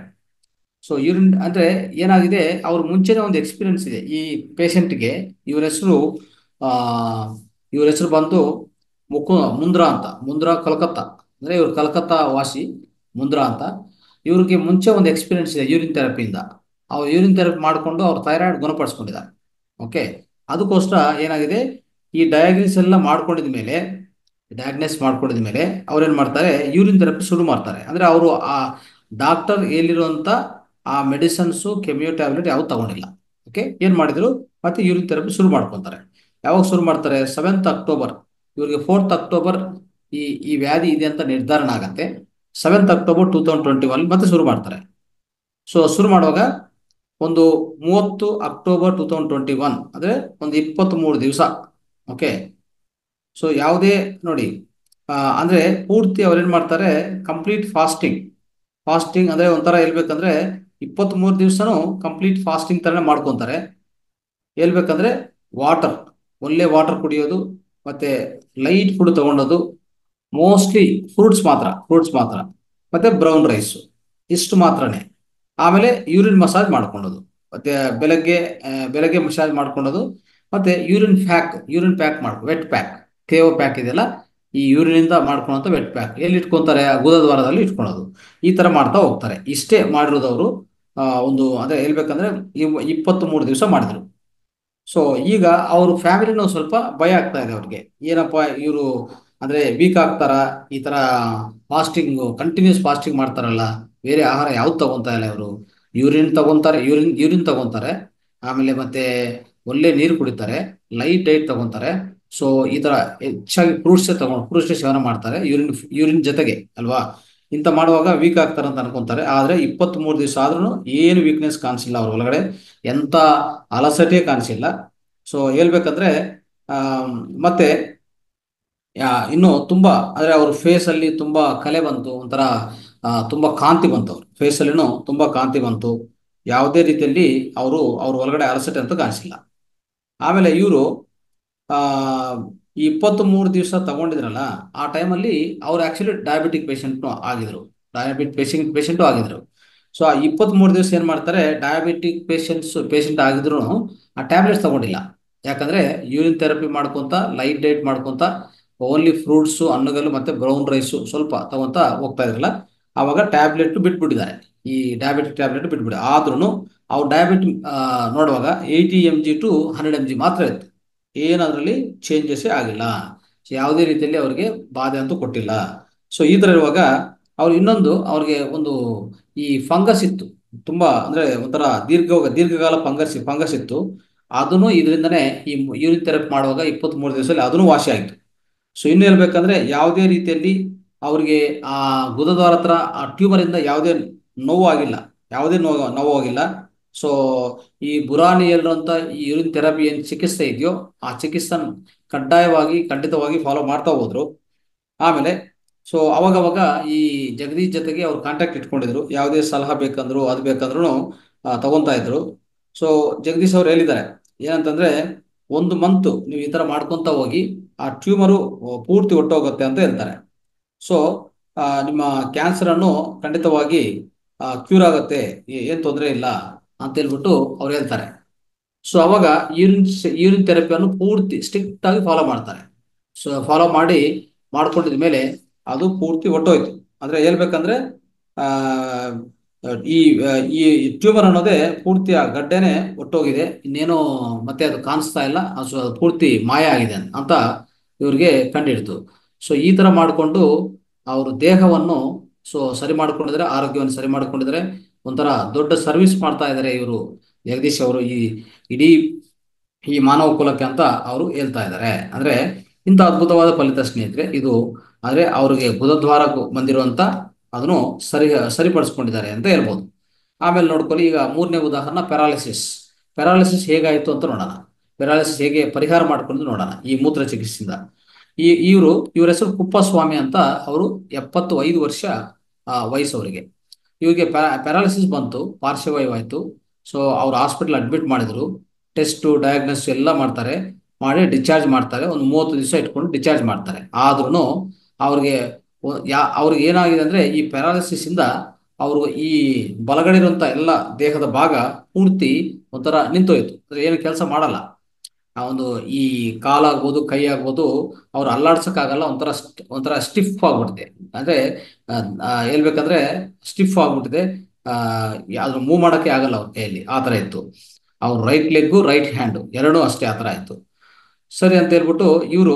ಸೊ ಯೂರಿನ್ ಅಂದ್ರೆ ಏನಾಗಿದೆ, ಅವ್ರ ಮುಂಚೆನೇ ಒಂದು ಎಕ್ಸ್ಪೀರಿಯನ್ಸ್ ಇದೆ ಈ ಪೇಷಂಟ್ಗೆ. ಇವ್ರ ಹೆಸರು ಆ ಇವ್ರ ಹೆಸರು ಬಂದು ಮುಂದ್ರಾ ಅಂತ, ಮುಂದ್ರಾ ಕಲ್ಕತ್ತಾ, ಅಂದ್ರೆ ಇವ್ರು ಕಲ್ಕತ್ತಾ ವಾಸಿ ಮುಂದ್ರಾ ಅಂತ. ಇವ್ರಿಗೆ ಮುಂಚೆ ಒಂದು ಎಕ್ಸ್ಪೀರಿಯನ್ಸ್ ಇದೆ ಯೂರಿನ್ ಥೆರಪಿಯಿಂದ. ಅವ್ರು ಯೂರಿನ್ ಥೆರಪಿ ಮಾಡಿಕೊಂಡು ಅವ್ರ ಥೈರಾಯ್ಡ್ ಗುಣಪಡಿಸ್ಕೊಂಡಿದ್ದಾರೆ. ಓಕೆ, ಅದಕ್ಕೋಸ್ಕರ ಏನಾಗಿದೆ, ಈ ಡಯಾಗ್ನೈಸ್ ಮಾಡ್ಕೊಂಡಿದ ಮೇಲೆ ಅವ್ರೇನ್ ಮಾಡ್ತಾರೆ, ಯೂರಿನ್ ಥೆರಪಿ ಶುರು ಮಾಡ್ತಾರೆ. ಅಂದ್ರೆ ಅವರು ಆ ಡಾಕ್ಟರ್ ಹೇಳಿರುವಂತ ಆ ಮೆಡಿಸನ್ಸು, ಕೆಮಿಯೋ ಟ್ಯಾಬ್ಲೆಟ್ ಯಾವ್ದು ತಗೊಂಡಿಲ್ಲ. ಓಕೆ, ಏನ್ ಮಾಡಿದ್ರು, ಮತ್ತೆ ಯೂರಿನ್ ಥೆರಪಿ ಶುರು ಮಾಡ್ಕೊಂತಾರೆ. ಯಾವಾಗ ಶುರು ಮಾಡ್ತಾರೆ, 7th ಅಕ್ಟೋಬರ್. ಇವ್ರಿಗೆ 4th ಅಕ್ಟೋಬರ್ ಈ ಈ ವ್ಯಾಧಿ ಇದೆ ಅಂತ ನಿರ್ಧಾರ ಆಗತ್ತೆ. 7th ಅಕ್ಟೋಬರ್ 2021 ಮತ್ತೆ ಶುರು ಮಾಡ್ತಾರೆ. ಸೊ ಶುರು ಮಾಡುವಾಗ ಒಂದು 30 ಅಕ್ಟೋಬರ್ 2021, ಅಂದ್ರೆ ಒಂದು 23 ದಿವಸ. ಓಕೆ, ಸೊ ಯಾವುದೇ ನೋಡಿ, ಅಂದ್ರೆ ಪೂರ್ತಿ ಅವ್ರೇನ್ ಮಾಡ್ತಾರೆ, ಕಂಪ್ಲೀಟ್ ಫಾಸ್ಟಿಂಗ್. ಫಾಸ್ಟಿಂಗ್ ಅಂದ್ರೆ ಒಂಥರ ಹೇಳ್ಬೇಕಂದ್ರೆ 23 ದಿವಸನೂ ಕಂಪ್ಲೀಟ್ ಫಾಸ್ಟಿಂಗ್ ತರನೇ ಮಾಡ್ಕೊಂತಾರೆ. ಹೇಳ್ಬೇಕಂದ್ರೆ ವಾಟರ್, ಒಳ್ಳೆ ವಾಟರ್ ಕುಡಿಯೋದು, ಮತ್ತೆ ಲೈಟ್ ಫುಡ್ ತಗೊಂಡೋದು, ಮೋಸ್ಟ್ಲಿ ಫ್ರೂಟ್ಸ್ ಮಾತ್ರ, ಮತ್ತೆ ಬ್ರೌನ್ ರೈಸ್, ಇಷ್ಟು ಮಾತ್ರನೇ. ಆಮೇಲೆ ಯೂರಿನ್ ಮಸಾಜ್ ಮಾಡ್ಕೊಳ್ಳೋದು, ಮತ್ತೆ ಬೆಳಗ್ಗೆ ಮಸಾಜ್ ಮಾಡ್ಕೊಳ್ಳೋದು, ಮತ್ತೆ ಯೂರಿನ್ ಪ್ಯಾಕ್ ವೆಟ್ ಪ್ಯಾಕ್, ತೇವ ಪ್ಯಾಕ್ ಇದೆಯಲ್ಲ, ಈ ಯೂರಿನ್ ಇಂದ ಮಾಡ್ಕೊಳ್ಳೋಂಥ ವೆಟ್ ಪ್ಯಾಕ್ ಎಲ್ಲಿ ಇಟ್ಕೊಂತಾರೆ, ಗುದದ್ವಾರದಲ್ಲಿ ಇಟ್ಕೊಳ್ಳೋದು. ಈ ತರ ಮಾಡ್ತಾ ಹೋಗ್ತಾರೆ. ಇಷ್ಟೇ ಮಾಡಿರೋದವರು. ಒಂದು ಅದೇ ಹೇಳ್ಬೇಕಂದ್ರೆ 23 ದಿವಸ ಮಾಡಿದ್ರು. ಸೊ ಈಗ ಅವ್ರ ಫ್ಯಾಮಿಲಿನೂ ಸ್ವಲ್ಪ ಭಯ ಆಗ್ತಾ ಇದೆ ಅವ್ರಿಗೆ. ಏನಪ್ಪ ಇವರು ಅಂದ್ರೆ ವೀಕ್ ಆಗ್ತಾರ, ಈ ತರ ಕಂಟಿನ್ಯೂಸ್ ಫಾಸ್ಟಿಂಗ್ ಮಾಡ್ತಾರಲ್ಲ, ಬೇರೆ ಆಹಾರ ಯಾವ್ದು ತಗೊಂತಾ ಇಲ್ಲ ಇವರು. ಯೂರಿನ್ ತಗೊಂತಾರೆ, ಆಮೇಲೆ ಮತ್ತೆ ಒಳ್ಳೆ ನೀರು ಕುಡಿತಾರೆ, ಲೈಟ್ ಡೈಟ್ ತಗೊಂತಾರೆ. ಸೊ ಈ ತರ ಹೆಚ್ಚಾಗಿ ಫ್ರೂಟ್ಸ್ ಸೇವನೆ ಮಾಡ್ತಾರೆ ಯೂರಿನ್ ಜೊತೆಗೆ ಅಲ್ವಾ. ಇಂಥ ಮಾಡುವಾಗ ವೀಕ್ ಆಗ್ತಾರೆ ಅಂತ ಅನ್ಕೊಂತಾರೆ. ಆದ್ರೆ 23 ದಿವಸ ಆದ್ರೂ ಏನು ವೀಕ್ನೆಸ್ ಕಾಣಿಸಿಲ್ಲ ಅವ್ರ ಒಳಗಡೆ, ಎಂತ ಅಲಸಟೆ ಕಾಣಿಸಿಲ್ಲ. ಸೊ ಹೇಳ್ಬೇಕಂದ್ರೆ ಆ ಮತ್ತೆ ಇನ್ನು ತುಂಬಾ ಅಂದ್ರೆ ಅವ್ರ ಫೇಸ್ ಅಲ್ಲಿ ತುಂಬಾ ಕಲೆ ಬಂತು, ಒಂಥರ ತುಂಬಾ ಕಾಂತಿ ಬಂತು. ಅವ್ರ ಫೇಸ್ ಅಲ್ಲಿನೂ ತುಂಬಾ ಕಾಂತಿ ಬಂತು. ಯಾವುದೇ ರೀತಿಯಲ್ಲಿ ಅವ್ರ ಒಳಗಡೆ ಅಲಸಟೆ ಅಂತ ಕಾಣಿಸಿಲ್ಲ. ಆಮೇಲೆ ಇವರು ಆ ಈ 23 ದಿವಸ ತಗೊಂಡಿದ್ರಲ್ಲ, ಆ ಟೈಮಲ್ಲಿ ಅವ್ರು ಆಕ್ಚುಲಿ ಡಯಾಬಿಟಿಕ್ ಪೇಷಂಟು ಆಗಿದ್ರು. ಸೊ ಆ 23 ದಿವಸ ಏನ್ ಮಾಡ್ತಾರೆ, ಡಯಾಬಿಟಿಕ್ ಪೇಷಂಟ್ ಆಗಿದ್ರು ಆ ಟ್ಯಾಬ್ಲೆಟ್ಸ್ ತಗೊಂಡಿಲ್ಲ. ಯಾಕಂದ್ರೆ ಯೂರಿನ್ ಥೆರಪಿ ಮಾಡ್ಕೊಂತ, ಲೈಟ್ ಡೈಟ್ ಮಾಡ್ಕೊಂತ, ಓನ್ಲಿ ಫ್ರೂಟ್ಸು, ಹಣ್ಣುಗಳು ಮತ್ತೆ ಬ್ರೌನ್ ರೈಸು ಸ್ವಲ್ಪ ತಗೊಂತ ಹೋಗ್ತಾ ಇದ್ರಲ್ಲ, ಅವಾಗ ಟ್ಯಾಬ್ಲೆಟ್ ಬಿಟ್ಬಿಟ್ಟಿದ್ದಾರೆ. ಈ ಡಯಾಬಿಟಿಕ್ ಟ್ಯಾಬ್ಲೆಟ್ ಬಿಟ್ಬಿಡಿ. ಆದ್ರೂ ಅವ್ರು ನೋಡುವಾಗ 80 mg to 100 mg ಮಾತ್ರ ಇತ್ತು. ಏನದ್ರಲ್ಲಿ ಚೇಂಜಸ್ ಆಗಿಲ್ಲ. So, ಯಾವುದೇ ರೀತಿಯಲ್ಲಿ ಅವ್ರಿಗೆ ಬಾಧೆ ಅಂತೂ ಕೊಟ್ಟಿಲ್ಲ. ಸೊ ಈ ತರ ಇರುವಾಗ ಅವ್ರಿಗೆ ಒಂದು ಈ ಫಂಗಸ್ ಇತ್ತು. ತುಂಬಾ ಅಂದ್ರೆ ಒಂಥರ ದೀರ್ಘಕಾಲ ಫಂಗಸ್ ಇತ್ತು. ಅದನ್ನು ಇದರಿಂದನೇ ಈ ಯೂರಿನ್ ಥೆರಪಿ ಮಾಡುವಾಗ 23 ದಿವಸದಲ್ಲಿ ಅದನ್ನು ವಾಸಿ ಆಯಿತು. ಸೊ ಇನ್ನು ಹೇಳ್ಬೇಕಂದ್ರೆ ಯಾವುದೇ ರೀತಿಯಲ್ಲಿ ಅವ್ರಿಗೆ ಆ ಗುದದ್ವಾರ ಹತ್ರ ಆ ಟ್ಯೂಮರ್ ಇಂದ ಯಾವುದೇ ನೋವು ಆಗಿಲ್ಲ, ನೋವು ಆಗಿಲ್ಲ. ಸೊ ಈ ಬುರಾನಿ ಹೇಳಿರುವಂತ ಈ ಯೂರಿನ್ ಥೆರಪಿ ಏನ್ ಚಿಕಿತ್ಸೆ ಇದೆಯೋ, ಆ ಚಿಕಿತ್ಸೆ ಖಂಡಿತವಾಗಿ ಫಾಲೋ ಮಾಡ್ತಾ ಹೋದ್ರು. ಆಮೇಲೆ ಸೊ ಅವಾಗವಾಗ ಈ ಜಗದೀಶ್ ಜೊತೆಗೆ ಅವ್ರು ಕಾಂಟ್ಯಾಕ್ಟ್ ಇಟ್ಕೊಂಡಿದ್ರು. ಯಾವುದೇ ಸಲಹೆ ಬೇಕಂದ್ರು ಅದು ಬೇಕಂದ್ರು ತಗೊಂತಾ ಇದ್ರು. ಸೊ ಜಗದೀಶ್ ಅವ್ರು ಹೇಳಿದ್ದಾರೆ ಏನಂತಂದ್ರೆ, 1 ಮಂತ್ ನೀವು ಈ ತರ ಮಾಡ್ಕೊಂತ ಹೋಗಿ ಆ ಟ್ಯೂಮರು ಪೂರ್ತಿ ಹೊಟ್ಟೋಗುತ್ತೆ ಅಂತ ಹೇಳ್ತಾರೆ. ಸೊ ನಿಮ್ಮ ಕ್ಯಾನ್ಸರ್ ಅನ್ನು ಖಂಡಿತವಾಗಿ ಕ್ಯೂರ್ ಆಗುತ್ತೆ, ಏನ್ ತೊಂದರೆ ಇಲ್ಲ ಅಂತ ಹೇಳ್ಬಿಟ್ಟು ಅವ್ರು ಹೇಳ್ತಾರೆ. ಸೊ ಅವಾಗ ಯೂರಿನ್ ಥೆರಪಿಯನ್ನು ಪೂರ್ತಿ ಸ್ಟ್ರಿಕ್ಟ್ ಆಗಿ ಫಾಲೋ ಮಾಡ್ತಾರೆ. ಸೊ ಫಾಲೋ ಮಾಡ್ಕೊಂಡಿದ ಮೇಲೆ ಅದು ಪೂರ್ತಿ ಹೊಟ್ಟೋಯ್ತು. ಅಂದ್ರೆ ಹೇಳ್ಬೇಕಂದ್ರೆ ಆ ಈ ಈ ಟ್ಯೂಮರ್ ಅನ್ನೋದೇ ಪೂರ್ತಿ ಆ ಗಡ್ಡೆನೆ ಹೊಟ್ಟೋಗಿದೆ, ಇನ್ನೇನು ಮತ್ತೆ ಅದು ಕಾಣಿಸ್ತಾ ಇಲ್ಲ, ಅದು ಪೂರ್ತಿ ಮಾಯ ಆಗಿದೆ ಅಂತ ಇವ್ರಿಗೆ ಕಂಡಿಡ್ತು. ಸೊ ಈ ತರ ಮಾಡಿಕೊಂಡು ಅವ್ರ ದೇಹವನ್ನು ಸರಿ ಮಾಡ್ಕೊಂಡಿದ್ರೆ, ಆರೋಗ್ಯವನ್ನು ಸರಿ ಮಾಡ್ಕೊಂಡಿದ್ರೆ, ಒಂಥರ ದೊಡ್ಡ ಸರ್ವಿಸ್ ಮಾಡ್ತಾ ಇದ್ದಾರೆ ಇವರು ಜಗದೀಶ್ ಅವರು ಇಡೀ ಈ ಮಾನವ ಕುಲಕ್ಕೆ ಅಂತ ಅವರು ಹೇಳ್ತಾ ಇದ್ದಾರೆ. ಅಂದ್ರೆ ಇಂಥ ಅದ್ಭುತವಾದ ಫಲಿತ ಸ್ನೇಹಿತರೆ ಇದು. ಆದ್ರೆ ಅವ್ರಿಗೆ ಬುಧದ್ವಾರ ಬಂದಿರುವಂತ ಅದನ್ನು ಸರಿಪಡಿಸ್ಕೊಂಡಿದ್ದಾರೆ ಅಂತ ಹೇಳ್ಬೋದು. ಆಮೇಲೆ ನೋಡ್ಕೊಳ್ಳಿ, ಈಗ 3ನೇ ಉದಾಹರಣೆ ಪ್ಯಾರಾಲಿಸಿಸ್. ಪ್ಯಾರಾಲಿಸಿಸ್ ಹೇಗಾಯಿತು ಅಂತ ನೋಡೋಣ. ಪ್ಯಾರಾಲಿಸಿಸ್ ಹೇಗೆ ಪರಿಹಾರ ಮಾಡ್ಕೊಂಡು ನೋಡೋಣ ಈ ಮೂತ್ರ ಚಿಕಿತ್ಸೆಯಿಂದ. ಇವ್ರ ಹೆಸರು ಕುಪ್ಪಸ್ವಾಮಿ ಅಂತ. ಅವರು 75 ವರ್ಷ ವಯಸ್ಸವರಿಗೆ. ಇವರಿಗೆ ಪ್ಯಾರಾಲಿಸಿಸ್ ಬಂತು, ಪಾರ್ಶ್ವವಾಯು ಆಯಿತು. ಸೊ ಅವ್ರು ಹಾಸ್ಪಿಟಲ್ ಅಡ್ಮಿಟ್ ಮಾಡಿದ್ರು. ಟೆಸ್ಟು ಡಯಾಗ್ನೋಸ್ ಎಲ್ಲ ಮಾಡ್ತಾರೆ, ಮಾಡಿ ಡಿಸ್ಚಾರ್ಜ್ ಮಾಡ್ತಾರೆ. ಒಂದು 30 ದಿವಸ ಇಟ್ಕೊಂಡು ಡಿಸ್ಚಾರ್ಜ್ ಮಾಡ್ತಾರೆ. ಆದ್ರೂ ಅವ್ರಿಗೆ ಅವ್ರಿಗೆ ಏನಾಗಿದೆ ಅಂದರೆ ಈ ಪ್ಯಾರಾಲಿಸಿಸ್ ಇಂದ ಅವರು ಈ ಬಲಗಡೆ ಇರುವಂಥ ಎಲ್ಲ ದೇಹದ ಭಾಗ ಪೂರ್ತಿ ಒಂಥರ ನಿಂತೋಯ್ತು. ಅಂದ್ರೆ ಏನು ಕೆಲಸ ಮಾಡಲ್ಲ. ಆ ಒಂದು ಈ ಕಾಲಾಗ್ಬೋದು, ಕೈ ಆಗ್ಬೋದು, ಅವ್ರು ಅಲ್ಲಾಡ್ಸಕ್ಕಾಗಲ್ಲ. ಒಂಥರ ಸ್ಟಿಫ್ ಆಗ್ಬಿಟ್ಟಿದೆ. ಅಂದ್ರೆ ಹೇಳ್ಬೇಕಂದ್ರೆ ಸ್ಟಿಫ್ ಆಗ್ಬಿಟ್ಟಿದೆ. ಯಾವ್ದು ಮೂವ್ ಮಾಡೋಕ್ಕೆ ಆಗಲ್ಲ ಅವ್ರ ಕೈಯಲ್ಲಿ. ಆ ಥರ ಇತ್ತು. ಅವ್ರ ರೈಟ್ ಲೆಗ್ಗು ರೈಟ್ ಹ್ಯಾಂಡು ಎರಡೂ ಅಷ್ಟೇ ಆ ಥರ ಆಯಿತು. ಸರಿ ಅಂತ ಹೇಳ್ಬಿಟ್ಟು ಇವರು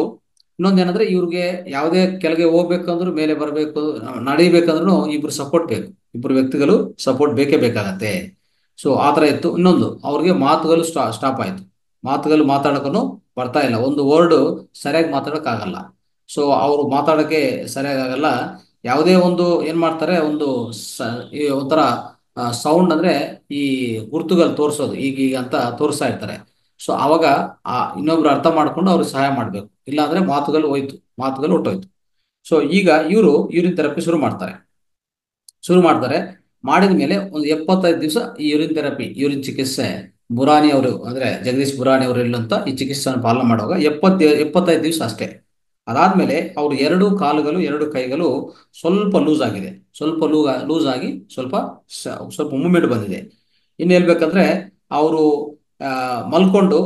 ಇನ್ನೊಂದೇನಂದ್ರೆ ಇವ್ರಿಗೆ ಯಾವುದೇ ಕೆಳಗೆ ಹೋಗ್ಬೇಕಂದ್ರೂ ಮೇಲೆ ಬರಬೇಕು, ನಡಿಬೇಕಂದ್ರೂ ಇಬ್ರು ಸಪೋರ್ಟ್ ಬೇಕು. ಇಬ್ರು ವ್ಯಕ್ತಿಗಳು ಸಪೋರ್ಟ್ ಬೇಕೇ ಬೇಕಾಗತ್ತೆ. ಸೊ ಆ ಥರ ಇತ್ತು. ಇನ್ನೊಂದು ಅವ್ರಿಗೆ ಮಾತುಗಳು ಸ್ಟಾಪ್ ಆಯಿತು. ಮಾತುಗಳು ಮಾತಾಡೋಕ್ಕೂ ಬರ್ತಾ ಇಲ್ಲ. ಒಂದು ವರ್ಡ್ ಸರಿಯಾಗಿ ಮಾತಾಡೋಕ್ಕಾಗಲ್ಲ. ಸೊ ಅವರು ಮಾತಾಡೋಕ್ಕೆ ಸರಿಯಾಗಿ ಆಗಲ್ಲ. ಯಾವುದೇ ಒಂದು ಏನು ಮಾಡ್ತಾರೆ, ಈ ಒಂಥರ ಸೌಂಡ್ ಅಂದರೆ ಈ ಗುರುತುಗಳು ತೋರಿಸೋದು ಈಗೀಗ ಅಂತ ತೋರಿಸ್ತಾ ಇರ್ತಾರೆ. ಸೊ ಅವಾಗ ಇನ್ನೊಬ್ರು ಅರ್ಥ ಮಾಡ್ಕೊಂಡು ಅವ್ರಿಗೆ ಸಹಾಯ ಮಾಡಬೇಕು. ಇಲ್ಲಾಂದ್ರೆ ಮಾತುಗಳು ಹೊಟ್ಟೋಯ್ತು. ಸೊ ಈಗ ಇವರು ಯೂರಿನ್ ಥೆರಪಿ ಶುರು ಮಾಡ್ತಾರೆ. ಮಾಡಿದ ಮೇಲೆ ಒಂದು 75 ದಿವಸ ಈ ಯೂರಿನ್ ಚಿಕಿತ್ಸೆ ಬುರಾನಿ ಅವರು ಅಂದ್ರೆ ಜಗದೀಶ್ ಬುರಾನಿ ಅವರು ಇಲ್ಲಂತ ಈ ಚಿಕಿತ್ಸೆಯನ್ನು ಪಾಲನೆ ಮಾಡುವಾಗ 75 ದಿವಸ ಅಷ್ಟೇ. ಅದಾದ್ಮೇಲೆ ಅವ್ರು 2 ಕಾಲುಗಳು 2 ಕೈಗಳು ಸ್ವಲ್ಪ ಲೂಸ್ ಆಗಿದೆ. ಸ್ವಲ್ಪ ಲೂಸ್ ಆಗಿ ಸ್ವಲ್ಪ ಮೂವ್ಮೆಂಟ್ ಬಂದಿದೆ. ಇನ್ನು ಹೇಳ್ಬೇಕಂದ್ರೆ ಅವರು ಮಲ್ಕೊಂಡು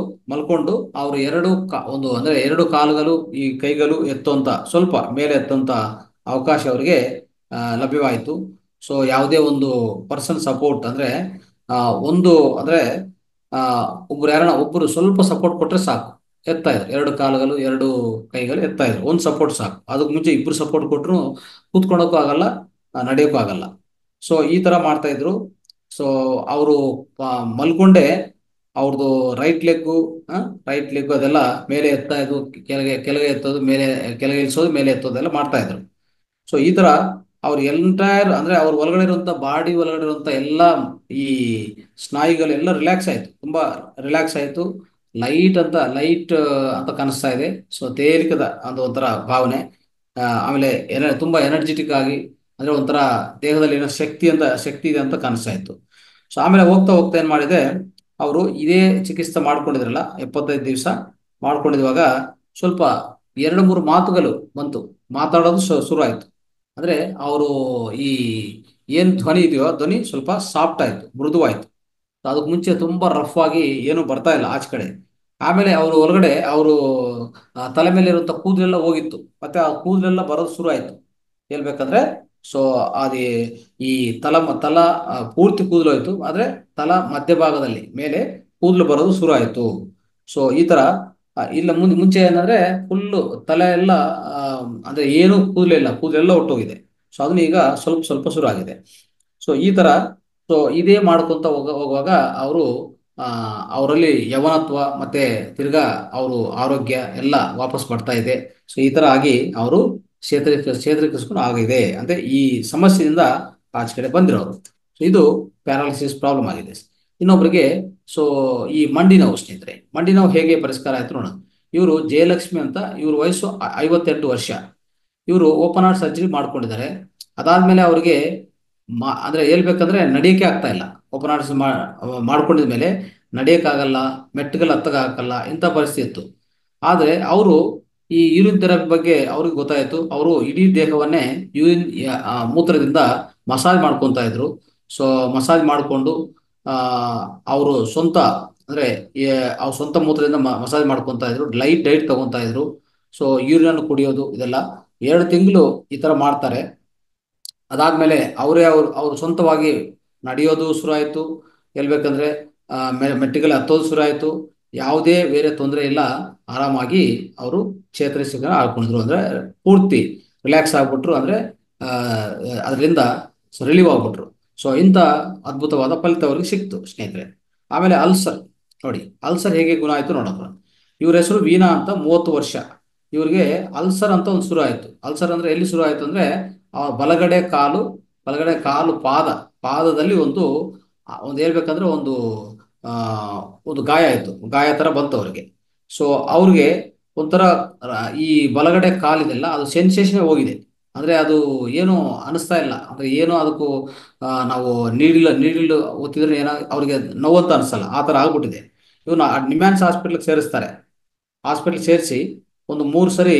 ಅವರು ಅಂದ್ರೆ 2 ಕಾಲುಗಳು ಈ ಕೈಗಳು ಸ್ವಲ್ಪ ಮೇಲೆ ಎತ್ತುವಂತ ಅವಕಾಶ ಅವರಿಗೆ ಲಭ್ಯವಾಯಿತು. ಸೊ ಯಾವುದೇ ಒಂದು ಪರ್ಸನ್ ಸಪೋರ್ಟ್ ಅಂದ್ರೆ ಒಂದು ಅಂದ್ರೆ ಒಬ್ಬರು ಸ್ವಲ್ಪ ಸಪೋರ್ಟ್ ಕೊಟ್ರೆ ಸಾಕು, ಎತ್ತಾ ಇದ್ರು. 2 ಕಾಲುಗಳು 2 ಕೈಗಳು ಎತ್ತಾ ಇದ್ರು. ಒಂದು ಸಪೋರ್ಟ್ ಸಾಕು. ಅದಕ್ಕೆ ಮುಂಚೆ ಇಬ್ರು ಸಪೋರ್ಟ್ ಕೊಟ್ಟರು ಕೂತ್ಕೊಳಕ್ಕೂ ಆಗಲ್ಲ, ನಡೆಯೋಕ್ಕೂ ಆಗಲ್ಲ. ಸೊ ಈ ತರ ಮಾಡ್ತಾ ಇದ್ರು. ಸೊ ಅವರು ಮಲ್ಕೊಂಡೆ ಅವ್ರದ್ದು ರೈಟ್ ಲೆಗ್ ಅದೆಲ್ಲ ಮೇಲೆ ಎತ್ತಾ ಇದ್ದು, ಕೆಳಗೆ ಎತ್ತೋದು, ಕೆಳಗೆ ಇಳಿಸೋದು, ಮೇಲೆ ಎತ್ತೋದೆಲ್ಲ ಮಾಡ್ತಾ ಇದ್ರು. ಸೊ ಈ ತರ ಅವ್ರ ಅಂದ್ರೆ ಅವ್ರ ಒಳಗಡೆ ಇರುವಂತ ಬಾಡಿ ಒಳಗಡೆ ಇರುವಂತ ಎಲ್ಲ ಈ ಸ್ನಾಯುಗಳೆಲ್ಲ ರಿಲ್ಯಾಕ್ಸ್ ಆಯ್ತು. ತುಂಬಾ ರಿಲ್ಯಾಕ್ಸ್ ಆಯ್ತು. ಲೈಟ್ ಅಂತ ಕಾಣಿಸ್ತಾ ಇದೆ. ಸೊ ತೇಲಿಕದ ಒಂಥರ ಭಾವನೆ. ಆಮೇಲೆ ತುಂಬಾ ಎನರ್ಜೆಟಿಕ್ ಆಗಿ, ಅಂದ್ರೆ ಒಂಥರ ದೇಹದಲ್ಲಿ ಏನೋ ಶಕ್ತಿ ಇದೆ ಅಂತ ಕಾಣಿಸ್ತಾ ಇತ್ತು. ಸೊ ಆಮೇಲೆ ಹೋಗ್ತಾ ಹೋಗ್ತಾ ಏನ್ ಮಾಡಿದೆ, ಅವರು ಇದೇ ಚಿಕಿತ್ಸೆ ಮಾಡ್ಕೊಂಡಿದ್ರಲ್ಲ 75 ದಿವಸ ಮಾಡ್ಕೊಂಡಿರುವಾಗ ಸ್ವಲ್ಪ 2-3 ಮಾತುಗಳು ಬಂತು. ಮಾತಾಡೋದು ಶುರು ಆಯ್ತು. ಅಂದ್ರೆ ಅವರು ಈ ಏನ್ ಧ್ವನಿ ಇದೆಯೋ ಧ್ವನಿ ಸ್ವಲ್ಪ ಸಾಫ್ಟ್ ಆಯ್ತು, ಮೃದುವಾಯ್ತು. ಅದಕ್ಕೆ ಮುಂಚೆ ತುಂಬಾ ರಫ್ ಆಗಿ ಏನು ಬರ್ತಾ ಇಲ್ಲ ಆಚೆ ಕಡೆ. ಆಮೇಲೆ ಅವರು ಒಳಗಡೆ ತಲೆ ಮೇಲೆ ಇರುವಂತ ಕೂದಲೆಲ್ಲ ಹೋಗಿತ್ತು. ಮತ್ತೆ ಆ ಕೂದಲೆಲ್ಲ ಬರೋದು ಶುರು ಆಯ್ತು. ಹೇಳ್ಬೇಕಂದ್ರೆ ಸೊ ಅದೇ ಈ ತಲ ಪೂರ್ತಿ ಕೂದಲು ಹೋಯ್ತು. ಆದ್ರೆ ಮಧ್ಯಭಾಗದಲ್ಲಿ ಮೇಲೆ ಕೂದಲು ಬರೋದು ಶುರು ಆಯ್ತು. ಸೊ ಈ ತರ ಇಲ್ಲ ಮುಂಚೆ ಏನಂದ್ರೆ ಫುಲ್ಲು ತಲೆ ಎಲ್ಲ ಅಂದ್ರೆ ಏನು ಕೂದಲೆಲ್ಲ ಒಟ್ಟೋಗಿದೆ. ಸೊ ಅದನ್ನ ಈಗ ಸ್ವಲ್ಪ ಸ್ವಲ್ಪ ಶುರು ಆಗಿದೆ. ಸೊ ಈ ತರ ಇದೇ ಮಾಡ್ಕೊಂತ ಹೋಗುವಾಗ ಅವರು ಅವರಲ್ಲಿ ಯವನತ್ವ ಮತ್ತೆ ತಿರ್ಗಾ ಅವರು ಆರೋಗ್ಯ ಎಲ್ಲ ವಾಪಸ್ ಬರ್ತಾ ಇದೆ. ಸೊ ಈ ತರ ಆಗಿ ಅವರು ಚೇತರಿಸಿಕೊಂಡು ಆಗಿದೆ ಅಂದ್ರೆ ಈ ಸಮಸ್ಯೆಯಿಂದ ಆಚೆ ಕಡೆ ಬಂದಿರೋರು. ಸೊ ಇದು ಪ್ಯಾರಾಲಿಸಿಸ್ ಪ್ರಾಬ್ಲಮ್ ಆಗಿದೆ. ಇನ್ನೊಬ್ರಿಗೆ ಸೊ ಈ ಮಂಡಿ ನೋವು ಸ್ನೇಹಿತರೆ, ಮಂಡಿ ನೋವು ಹೇಗೆ ಪರಿಷ್ಕಾರ ಆಯ್ತು ನೋಡೋಣ. ಇವರು ಜಯಲಕ್ಷ್ಮಿ ಅಂತ, ಇವ್ರ ವಯಸ್ಸು 58 ವರ್ಷ. ಇವರು ಓಪನ್ ಹಾರ್ಟ್ ಸರ್ಜರಿ ಮಾಡ್ಕೊಂಡಿದ್ದಾರೆ. ಅದಾದ್ಮೇಲೆ ಅವ್ರಿಗೆ ಅಂದ್ರೆ ಹೇಳ್ಬೇಕಂದ್ರೆ ನಡಿಯಕ್ಕೆ ಆಗ್ತಾ ಇಲ್ಲ. ಓಪನ್ ಹಾರ್ಟ್ ಮಾಡ್ಕೊಂಡಿದ್ಮೇಲೆ ನಡಿಯಕ್ಕಾಗಲ್ಲ, ಮೆಟ್ಟುಗಳು ಹತ್ತಕ್ಕಾಗಲ್ಲ, ಇಂಥ ಪರಿಸ್ಥಿತಿ ಇತ್ತು. ಆದ್ರೆ ಅವರು ಈ ಯೂರಿನ್ ಥೆರಪಿ ಬಗ್ಗೆ ಅವ್ರಿಗೆ ಗೊತ್ತಾಯ್ತು. ಅವರು ಇಡೀ ದೇಹವನ್ನೇ ಮೂತ್ರದಿಂದ ಮಸಾಜ್ ಮಾಡ್ಕೊತಾ ಇದ್ರು. ಸೊ ಮಸಾಜ್ ಮಾಡಿಕೊಂಡು ಅವರು ಅಂದ್ರೆ ಅವ್ರ ಸ್ವಂತ ಮೂತ್ರದಿಂದ ಮಸಾಜ್ ಮಾಡ್ಕೊತಾ ಇದ್ರು. ಲೈಟ್ ಡೈಟ್ ತಗೊಂತಾ ಇದ್ರು. ಸೊ ಯೂರಿನ್ ಕುಡಿಯೋದು ಇದೆಲ್ಲ 2 ತಿಂಗಳು ಈ ತರ ಮಾಡ್ತಾರೆ. ಅದಾದ್ಮೇಲೆ ಅವ್ರು ಸ್ವಂತವಾಗಿ ನಡೆಯೋದು ಶುರು ಆಯ್ತು. ಹೇಳ್ಬೇಕಂದ್ರೆ ಮೆಟ್ಟಿಗೆಲ್ಲ ಹತ್ತೋದು ಶುರು ಆಯ್ತು. ಯಾವುದೇ ಬೇರೆ ತೊಂದರೆ ಇಲ್ಲ, ಆರಾಮಾಗಿ ಅವರು ಚೇತರಿಸಿಕೊಂಡು ಆಡ್ಕೊಂಡಿದ್ರು. ಅಂದ್ರೆ ಪೂರ್ತಿ ರಿಲ್ಯಾಕ್ಸ್ ಆಗ್ಬಿಟ್ರು. ಅಂದ್ರೆ ಅದರಿಂದ ರಿಲೀವ್ ಆಗ್ಬಿಟ್ರು. ಸೊ ಇಂಥ ಅದ್ಭುತವಾದ ಫಲಿತ ಅವ್ರಿಗೆ ಸಿಕ್ತು ಸ್ನೇಹಿತರೆ. ಆಮೇಲೆ ನೋಡಿ ಅಲ್ಸರ್ ಹೇಗೆ ಗುಣ ಆಯ್ತು ನೋಡೋಣ. ಇವ್ರ ಹೆಸರು ವೀಣಾ ಅಂತ, 30 ವರ್ಷ. ಇವ್ರಿಗೆ ಅಲ್ಸರ್ ಅಂತ ಒಂದು ಶುರು ಆಯ್ತು. ಅಲ್ಸರ್ ಅಂದ್ರೆ ಎಲ್ಲಿ ಶುರು ಆಯ್ತು ಅಂದ್ರೆ ಬಲಗಡೆ ಕಾಲು ಪಾದದಲ್ಲಿ ಒಂದು ಹೇಳ್ಬೇಕಂದ್ರೆ ಒಂದು ಆ, ಒಂದು ಗಾಯ ಆಯಿತು, ಗಾಯ ಥರ ಬಂತು ಅವ್ರಿಗೆ. ಸೊ ಅವ್ರಿಗೆ ಒಂಥರ ಈ ಬಲಗಡೆ ಕಾಲಿದೆಲ್ಲ ಅದು ಸೆನ್ಸೇಷನ್ ಹೋಗಿದೆ. ಅಂದರೆ ಅದು ಏನು ಅನಿಸ್ತಾ ಇಲ್ಲ, ಅಂದರೆ ಏನೋ ಅದಕ್ಕೂ ನಾವು ನೀಡಿಲ್ ಒತ್ತಿದ್ರೆ ಏನೋ ಅವ್ರಿಗೆ ನೋವಂತ ಅನಿಸಲ್ಲ, ಆ ಥರ ಆಗ್ಬಿಟ್ಟಿದೆ. ಇವನ್ನ ನಿಮ್ಯಾನ್ಸ್ ಹಾಸ್ಪಿಟ್ಲಿಗೆ ಸೇರಿಸ್ತಾರೆ. ಹಾಸ್ಪಿಟ್ಲ್ ಸೇರಿಸಿ ಒಂದು 3 ಸರಿ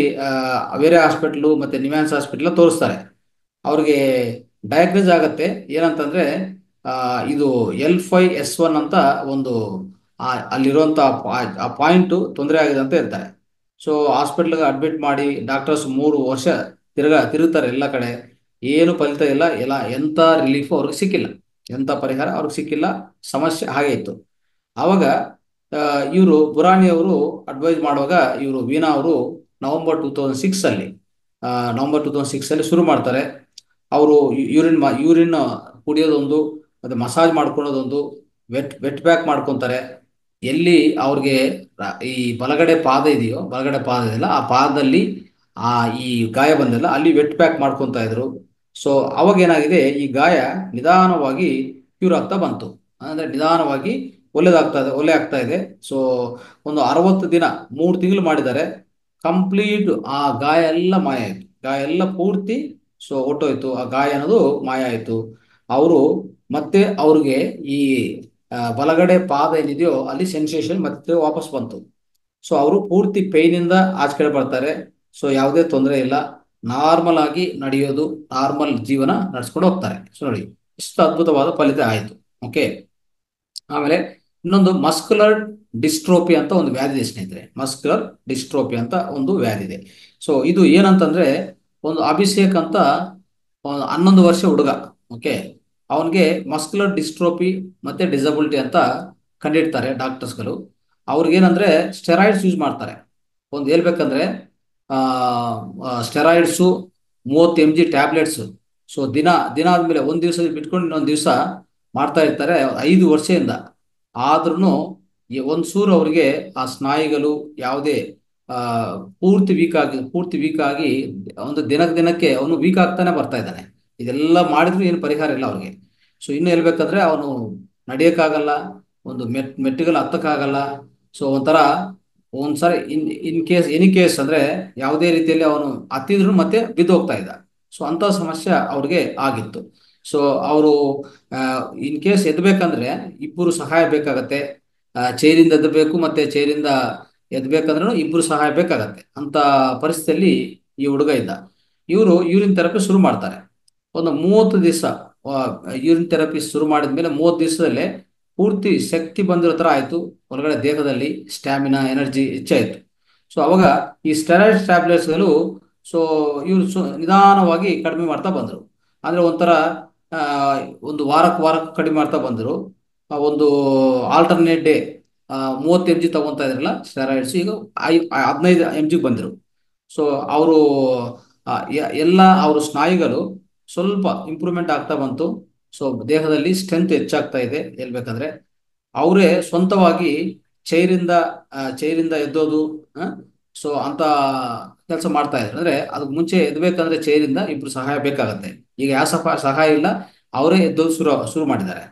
ಬೇರೆ ಹಾಸ್ಪಿಟ್ಲು ಮತ್ತು ನಿಮ್ಯಾನ್ಸ್ ಹಾಸ್ಪಿಟ್ಲ ತೋರಿಸ್ತಾರೆ. ಅವ್ರಿಗೆ ಡಯಾಗ್ನೋಸ್ ಆಗತ್ತೆ ಏನಂತಂದ್ರೆ ಆ, ಇದು L5S1 ಅಂತ ಒಂದು ಅಲ್ಲಿರುವಂಥ ಆ ಪಾಯಿಂಟು ತೊಂದರೆ ಆಗಿದೆ ಅಂತ ಹೇಳ್ತಾರೆ. ಸೊ ಹಾಸ್ಪಿಟ್ಲಿಗೆ ಅಡ್ಮಿಟ್ ಮಾಡಿ ಡಾಕ್ಟರ್ಸ್ 3 ವರ್ಷ ತಿರುಗ್ತಾರೆ ಎಲ್ಲ ಕಡೆ. ಏನು ಫಲಿತ ಇಲ್ಲ, ಎಲ್ಲ ಎಂಥ ರಿಲೀಫು ಅವ್ರಿಗೆ ಸಿಕ್ಕಿಲ್ಲ, ಎಂಥ ಪರಿಹಾರ ಅವ್ರಿಗೆ ಸಿಕ್ಕಿಲ್ಲ. ಸಮಸ್ಯೆ ಹಾಗೆ ಇತ್ತು. ಆವಾಗ ಇವರು ಬುರಾನಿ ಅವರು ಅಡ್ವೈಸ್ ಮಾಡುವಾಗ ಇವರು ವೀಣಾ ಅವರು ನವೆಂಬರ್ 2006 ಅಲ್ಲಿ ನವೆಂಬರ್ 2006 ಶುರು ಮಾಡ್ತಾರೆ. ಅವರು ಯೂರಿನ್ ಕುಡಿಯೋದೊಂದು, ಮತ್ತು ಮಸಾಜ್ ಮಾಡ್ಕೊಳೋದೊಂದು, ವೆಟ್ ಬ್ಯಾಕ್ ಮಾಡ್ಕೊತಾರೆ. ಎಲ್ಲಿ ಅವ್ರಿಗೆ ಈ ಬಲಗಡೆ ಪಾದ ಇದೆಯೋ, ಬಲಗಡೆ ಪಾದ ಇದೆಯಲ್ಲ ಆ ಪಾದದಲ್ಲಿ ಆ ಈ ಗಾಯ ಬಂದಿಲ್ಲ ಅಲ್ಲಿ ವೆಟ್ ಪ್ಯಾಕ್ ಮಾಡ್ಕೊತಾ ಇದ್ರು. ಸೊ ಅವಾಗ ಏನಾಗಿದೆ, ಈ ಗಾಯ ನಿಧಾನವಾಗಿ ಕ್ಯೂರ್ ಆಗ್ತಾ ಬಂತು. ಅಂದ್ರೆ ನಿಧಾನವಾಗಿ ಒಳ್ಳೆ ಆಗ್ತಾ ಇದೆ. ಸೊ ಒಂದು 60 ದಿನ, 3 ತಿಂಗಳು ಮಾಡಿದ್ದಾರೆ. ಕಂಪ್ಲೀಟ್ ಆ ಗಾಯ ಎಲ್ಲ ಮಾಯ ಆಯ್ತು, ಗಾಯ ಎಲ್ಲ ಪೂರ್ತಿ ಸೊ ಹೊಟ್ಟೋಯ್ತು, ಆ ಗಾಯ ಅನ್ನೋದು ಮಾಯ ಆಯ್ತು. ಅವರು ಮತ್ತೆ ಅವ್ರಿಗೆ ಈ ಬಲಗಡೆ ಪಾದ ಏನಿದೆಯೋ ಅಲ್ಲಿ ಸೆನ್ಸೇಷನ್ ಮತ್ತೆ ವಾಪಸ್ ಬಂತು. ಸೊ ಅವರು ಪೂರ್ತಿ ಪೇಯ್ನಿಂದ ಆಚೆ ಕಡೆ ಬರ್ತಾರೆ. ಸೊ ಯಾವುದೇ ತೊಂದರೆ ಇಲ್ಲ, ನಾರ್ಮಲ್ ಆಗಿ ನಡೆಯೋದು, ನಾರ್ಮಲ್ ಜೀವನ ನಡೆಸ್ಕೊಂಡು ಹೋಗ್ತಾರೆ. ಸೊ ನೋಡಿ, ಇಷ್ಟು ಅದ್ಭುತವಾದ ಫಲಿತ ಆಯಿತು. ಓಕೆ. ಆಮೇಲೆ ಇನ್ನೊಂದು ಮಸ್ಕ್ಯುಲರ್ ಡಿಸ್ಟ್ರೋಫಿ ಅಂತ ಒಂದು ವ್ಯಾಧಿ ಇದೆ ಸ್ನೇಹಿತರೆ. ಮಸ್ಕ್ಯುಲರ್ ಡಿಸ್ಟ್ರೋಫಿ ಅಂತ ಒಂದು ವ್ಯಾಧಿ ಇದೆ. ಸೊ ಇದು ಏನಂತಂದ್ರೆ, ಒಂದು ಅಭಿಷೇಕ್ ಅಂತ 11 ವರ್ಷ ಹುಡುಗ. ಓಕೆ. ಅವನಿಗೆ ಮಸ್ಕ್ಯುಲರ್ ಡಿಸ್ಟ್ರೋಫಿ ಮತ್ತೆ ಡಿಸಬಿಲಿಟಿ ಅಂತ ಕಂಡಿಡ್ತಾರೆ ಡಾಕ್ಟರ್ಸ್ಗಳು. ಅವ್ರಿಗೇನಂದ್ರೆ ಸ್ಟೆರಾಯ್ಡ್ಸ್ ಯೂಸ್ ಮಾಡ್ತಾರೆ. ಒಂದು ಹೇಳ್ಬೇಕಂದ್ರೆ ಸ್ಟೆರಾಯ್ಡ್ಸು 30 mg ಟ್ಯಾಬ್ಲೆಟ್ಸ್. ಸೊ ದಿನ ಆದ್ಮೇಲೆ ಒಂದು ದಿವಸ ಬಿಟ್ಕೊಂಡು ಇನ್ನೊಂದು ದಿವಸ ಮಾಡ್ತಾ ಇರ್ತಾರೆ 5 ವರ್ಷದಿಂದ. ಆದ್ರೂ ಒಂದು ಸೂರು ಅವರಿಗೆ ಆ ಸ್ನಾಯುಗಳು ಯಾವುದೇ ಆ, ಪೂರ್ತಿ ವೀಕ್ ಆಗಿ ಒಂದು ದಿನಕ್ಕೆ ಅವನು ವೀಕ್ ಆಗ್ತಾನೆ ಬರ್ತಾ ಇದ್ದಾನೆ. ಇದೆಲ್ಲ ಮಾಡಿದ್ರು ಏನು ಪರಿಹಾರ ಇಲ್ಲ ಅವ್ರಿಗೆ. ಸೊ ಇನ್ನು ಹೇಳ್ಬೇಕಂದ್ರೆ ಅವನು ನಡೆಯೋಕ್ಕಾಗಲ್ಲ, ಒಂದು ಮೆಟ್ಟಿಗೆಲ್ಲ ಹತ್ತಕ್ಕಾಗಲ್ಲ. ಸೊ ಒಂಥರ ಒಂದ್ಸರಿ ಎನಿ ಕೇಸ್ ಅಂದ್ರೆ ಯಾವುದೇ ರೀತಿಯಲ್ಲಿ ಅವನು ಹತ್ತಿದ್ರು ಮತ್ತೆ ಬಿದ್ದು ಹೋಗ್ತಾ ಇದ್ದ. ಸೊ ಅಂತ ಸಮಸ್ಯೆ ಅವ್ರಿಗೆ ಆಗಿತ್ತು. ಸೊ ಅವರು ಇನ್ ಕೇಸ್ ಎದ್ಬೇಕಂದ್ರೆ ಇಬ್ಬರು ಸಹಾಯ ಬೇಕಾಗತ್ತೆ. ಚೈರಿಂದ ಎದ್ದಬೇಕು, ಮತ್ತೆ ಚೈರಿಂದ ಎದ್ಬೇಕಂದ್ರೂ ಇಬ್ಬರು ಸಹಾಯ ಬೇಕಾಗತ್ತೆ. ಅಂತ ಪರಿಸ್ಥಿತಿಯಲ್ಲಿ ಈ ಹುಡುಗ ಇದ್ದ. ಇವರು ಯೂರಿನ್ ಥೆರಪಿ ಶುರು ಮಾಡ್ತಾರೆ. ಒಂದು 30 ದಿವಸ ಯೂರಿನ್ ಥೆರಪಿ ಶುರು ಮಾಡಿದ್ಮೇಲೆ 30 ದಿವಸದಲ್ಲೇ ಪೂರ್ತಿ ಶಕ್ತಿ ಬಂದಿರೋ ಥರ ಆಯಿತು. ಹೊರಗಡೆ ದೇಹದಲ್ಲಿ ಸ್ಟ್ಯಾಮಿನಾ, ಎನರ್ಜಿ ಹೆಚ್ಚಾಯಿತು. ಸೊ ಅವಾಗ ಈ ಸ್ಟೆರಾಯ್ಡ್ ಟ್ಯಾಬ್ಲೆಟ್ಸ್ಗಳು ಸೊ ಇವರು ನಿಧಾನವಾಗಿ ಕಡಿಮೆ ಮಾಡ್ತಾ ಬಂದರು. ಅಂದರೆ ಒಂಥರ ಆ, ಒಂದು ವಾರಕ್ಕೆ ಕಡಿಮೆ ಮಾಡ್ತಾ ಬಂದರು. ಒಂದು ಆಲ್ಟರ್ನೇಟ್ ಡೇ 30 mg ತಗೊತಾ ಇದ್ರಲ್ಲ ಸ್ಟೆರಾಯ್ಡ್ಸ್, ಈಗ 15 mg ಬಂದರು. ಸೊ ಅವರು ಎಲ್ಲ ಅವ್ರ ಸ್ನಾಯುಗಳು ಸ್ವಲ್ಪ ಇಂಪ್ರೂವ್ಮೆಂಟ್ ಆಗ್ತಾ ಬಂತು. ಸೊ ದೇಹದಲ್ಲಿ ಸ್ಟ್ರೆಂತ್ ಹೆಚ್ಚಾಗ್ತಾ ಇದೆ. ಹೇಳ್ಬೇಕಂದ್ರೆ ಅವರೇ ಸ್ವಂತವಾಗಿ ಚೈರಿಂದ ಎದ್ದೋದು, ಸೊ ಅಂತ ಕೆಲಸ ಮಾಡ್ತಾ ಇದ್ರು. ಅಂದ್ರೆ ಅದಕ್ಕೆ ಮುಂಚೆ ಎದ್ಬೇಕಂದ್ರೆ ಚೈರಿಂದ ಇಬ್ರು ಸಹಾಯ ಬೇಕಾಗತ್ತೆ. ಈಗ ಯಾವ ಸಹಾಯ ಇಲ್ಲ, ಅವರೇ ಎದ್ದೋದು ಶುರು ಮಾಡಿದ್ದಾರೆ.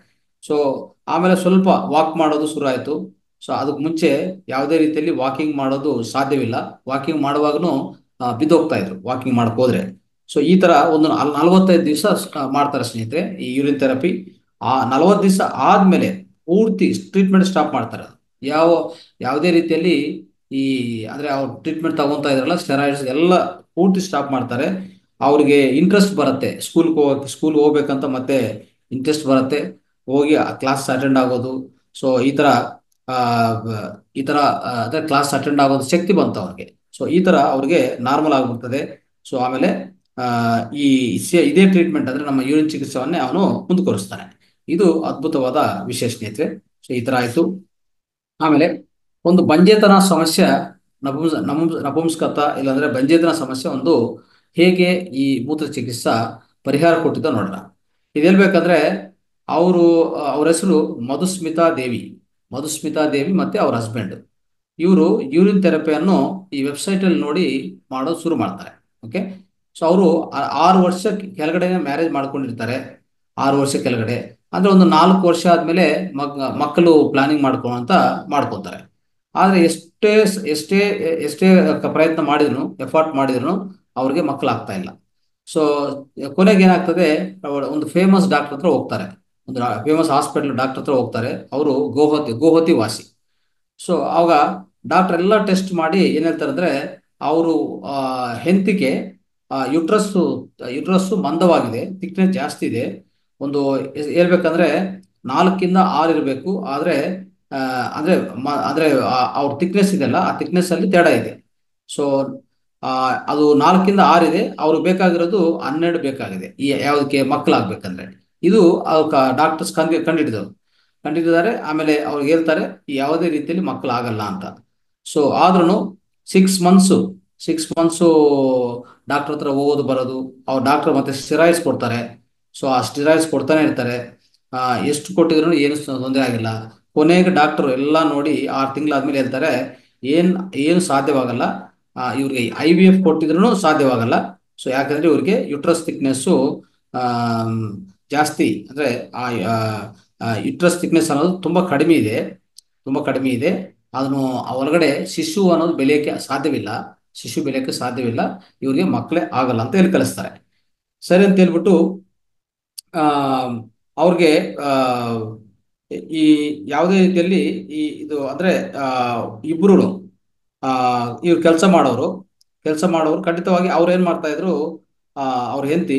ಸೊ ಆಮೇಲೆ ಸ್ವಲ್ಪ ವಾಕ್ ಮಾಡೋದು ಶುರು ಆಯಿತು. ಸೊ ಅದಕ್ಕೆ ಮುಂಚೆ ಯಾವುದೇ ರೀತಿಯಲ್ಲಿ ವಾಕಿಂಗ್ ಮಾಡೋದು ಸಾಧ್ಯವಿಲ್ಲ. ವಾಕಿಂಗ್ ಮಾಡುವಾಗನು ಬಿದ್ದೋಗ್ತಾ ಇದ್ರು ವಾಕಿಂಗ್ ಮಾಡಕ್ ಹೋದ್ರೆ. ಸೊ ಈ ತರ ಒಂದು 45 ದಿವಸ ಮಾಡ್ತಾರೆ ಸ್ನೇಹಿತರೆ ಈ ಯೂರಿನ್ ಥೆರಪಿ. ಆ 40 ದಿವಸ ಆದ್ಮೇಲೆ ಪೂರ್ತಿ ಟ್ರೀಟ್ಮೆಂಟ್ ಸ್ಟಾಪ್ ಮಾಡ್ತಾರೆ. ಯಾವ ಯಾವುದೇ ರೀತಿಯಲ್ಲಿ ಈ ಅಂದ್ರೆ ಅವ್ರು ಟ್ರೀಟ್ಮೆಂಟ್ ತಗೊಂತಾ ಇದ್ರಲ್ಲ ಸ್ಟೆರಾಯ್ಡ್ಸ್ ಎಲ್ಲ ಪೂರ್ತಿ ಸ್ಟಾಪ್ ಮಾಡ್ತಾರೆ. ಅವ್ರಿಗೆ ಇಂಟ್ರೆಸ್ಟ್ ಬರುತ್ತೆ, ಸ್ಕೂಲ್ಗೆ ಹೋಗ್ಬೇಕಂತ ಮತ್ತೆ ಇಂಟ್ರೆಸ್ಟ್ ಬರುತ್ತೆ. ಹೋಗಿ ಕ್ಲಾಸ್ ಅಟೆಂಡ್ ಆಗೋದು. ಸೊ ಆ, ಈ ತರ ಅದೇ ಕ್ಲಾಸ್ ಅಟೆಂಡ್ ಆಗೋದು ಶಕ್ತಿ ಬಂತು ಅವ್ರಿಗೆ. ಸೊ ಈ ತರ ಅವ್ರಿಗೆ ನಾರ್ಮಲ್ ಆಗ್ಬಿಡ್ತದೆ. ಸೊ ಆಮೇಲೆ ಆ, ಈ ಇದೇ ಟ್ರೀಟ್ಮೆಂಟ್ ಅಂದ್ರೆ ನಮ್ಮ ಯೂರಿನ್ ಚಿಕಿತ್ಸೆಯನ್ನೇ ಅವನು ಮುಂದುವರಿಸ್ತಾನೆ. ಇದು ಅದ್ಭುತವಾದ ವಿಷಯ ಸ್ನೇಹಿತರೆ. ಸೊ ಈ ತರ ಆಯ್ತು. ಆಮೇಲೆ ಒಂದು ಬಂಜೇತನ ಸಮಸ್ಯೆ, ನಪುಂಸಕತ ಇಲ್ಲಾಂದ್ರೆ ಬಂಜೇತನ ಸಮಸ್ಯೆ ಒಂದು ಹೇಗೆ ಈ ಮೂತ್ರ ಚಿಕಿತ್ಸಾ ಪರಿಹಾರ ಕೊಟ್ಟಿದ್ದ ನೋಡೋಣ. ಇದು ಹೇಳ್ಬೇಕಂದ್ರೆ ಅವ್ರ ಹೆಸರು ಮಧುಸ್ಮಿತಾ ದೇವಿ ಮತ್ತೆ ಅವ್ರ ಹಸ್ಬೆಂಡ್. ಇವರು ಯೂರಿನ್ ಥೆರಪಿಯನ್ನು ಈ ವೆಬ್ಸೈಟ್ ಅಲ್ಲಿ ನೋಡಿ ಮಾಡೋದು ಶುರು ಮಾಡ್ತಾರೆ. ಓಕೆ. ಸೊ ಅವರು 6 ವರ್ಷ ಕೆಳಗಡೆ ಮ್ಯಾರೇಜ್ ಮಾಡ್ಕೊಂಡಿರ್ತಾರೆ. 6 ವರ್ಷ ಕೆಳಗಡೆ ಅಂದ್ರೆ ಒಂದು 4 ವರ್ಷ ಆದ್ಮೇಲೆ ಮಕ್ಕಳು ಪ್ಲಾನಿಂಗ್ ಅಂತ ಮಾಡ್ಕೊತಾರೆ. ಆದ್ರೆ ಎಷ್ಟೇ ಎಷ್ಟೇ ಪ್ರಯತ್ನ ಮಾಡಿದ್ರು, ಎಫರ್ಟ್ ಮಾಡಿದ್ರು ಅವ್ರಿಗೆ ಮಕ್ಕಳಾಗ್ತಾ ಇಲ್ಲ. ಸೊ ಕೊನೆಗೆ ಏನಾಗ್ತದೆ, ಒಂದು ಫೇಮಸ್ ಡಾಕ್ಟರ್ ಹತ್ರ ಹೋಗ್ತಾರೆ, ಒಂದು ಫೇಮಸ್ ಹಾಸ್ಪಿಟಲ್ ಡಾಕ್ಟರ್ ಹತ್ರ ಹೋಗ್ತಾರೆ. ಅವರು ಗೋಹತಿ ವಾಸಿ. ಸೊ ಅವಾಗ ಡಾಕ್ಟರ್ ಎಲ್ಲ ಟೆಸ್ಟ್ ಮಾಡಿ ಏನ್ ಹೇಳ್ತಾರೆ ಅಂದ್ರೆ, ಅವರು ಹೆಂಡತಿಗೆ ಯುಟ್ರಸ್ಸು ಮಂದವಾಗಿದೆ, ಥಿಕ್ನೆಸ್ ಜಾಸ್ತಿ ಇದೆ. ಒಂದು ಹೇಳ್ಬೇಕಂದ್ರೆ 4 ಇಂದ 6 ಇರಬೇಕು. ಆದ್ರೆ ಆ, ಅಂದ್ರೆ ಅಂದ್ರೆ ಅವ್ರ ಥಿಕ್ನೆಸ್ ಇದೆಲ್ಲ, ಆ ಥಿಕ್ನೆಸ್ ಅಲ್ಲಿ ತೇಡ ಇದೆ. ಸೊ ಅದು 4 ಇಂದ 6 ಇದೆ, ಅವ್ರು ಬೇಕಾಗಿರೋದು 12 ಬೇಕಾಗಿದೆ ಈ ಯಾವುದಕ್ಕೆ ಮಕ್ಕಳಾಗ್ಬೇಕಂದ್ರೆ. ಇದು ಡಾಕ್ಟರ್ಸ್ ಕಂಡಿದ್ದಾರೆ. ಆಮೇಲೆ ಅವ್ರಿಗೆ ಹೇಳ್ತಾರೆ ಯಾವುದೇ ರೀತಿಯಲ್ಲಿ ಮಕ್ಕಳಾಗಲ್ಲ ಅಂತ. ಸೊ ಆದ್ರೂ 6 ಮಂತ್ಸು 6 ಮಂತ್ಸು ಡಾಕ್ಟರ್ ಹತ್ರ ಹೋಗೋದು ಬರೋದು. ಅವ್ರು ಡಾಕ್ಟರ್ ಮತ್ತೆ ಸ್ಟಿರಾಯ್ಡ್ಸ್ ಕೊಡ್ತಾರೆ. ಸೊ ಆ ಸ್ಟಿರಾಯ್ಡ್ಸ್ ಕೊಡ್ತಾನೆ ಇರ್ತಾರೆ. ಆ, ಎಷ್ಟು ಕೊಟ್ಟಿದ್ರು ಏನು ತೊಂದರೆ ಆಗಿಲ್ಲ. ಕೊನೆಗೆ ಡಾಕ್ಟರ್ ಎಲ್ಲ ನೋಡಿ 6 ತಿಂಗಳಾದ್ಮೇಲೆ ಹೇಳ್ತಾರೆ, ಏನ್ ಏನು ಸಾಧ್ಯವಾಗಲ್ಲ, ಇವ್ರಿಗೆ IVF ಕೊಟ್ಟಿದ್ರು ಸಾಧ್ಯವಾಗಲ್ಲ. ಸೊ ಯಾಕಂದ್ರೆ ಇವ್ರಿಗೆ ಯುಟ್ರಸ್ ಥಿಕ್ನೆಸ್ಸು ಜಾಸ್ತಿ, ಅಂದ್ರೆ ಯುಟ್ರಸ್ ಥಿಕ್ನೆಸ್ ಅನ್ನೋದು ತುಂಬಾ ಕಡಿಮೆ ಇದೆ. ಅದನ್ನು ಒಳಗಡೆ ಶಿಶು ಬೆಳೆಯಕ್ಕೆ ಸಾಧ್ಯವಿಲ್ಲ. ಇವ್ರಿಗೆ ಮಕ್ಕಳೇ ಆಗಲ್ಲ ಅಂತ ಹೇಳಿ ಕಳಿಸ್ತಾರೆ. ಸರಿ ಅಂತ ಹೇಳ್ಬಿಟ್ಟು ಆ ಅವ್ರಿಗೆ ಆ ಈ ಯಾವುದೇ ರೀತಿಯಲ್ಲಿ ಇದು ಅಂದ್ರೆ ಆ ಇಬ್ರು ಆ ಇವ್ರು ಕೆಲಸ ಮಾಡೋರು ಖಂಡಿತವಾಗಿ ಅವ್ರು ಏನ್ ಮಾಡ್ತಾ ಇದ್ರು, ಆ ಅವ್ರ ಹೆಂಡತಿ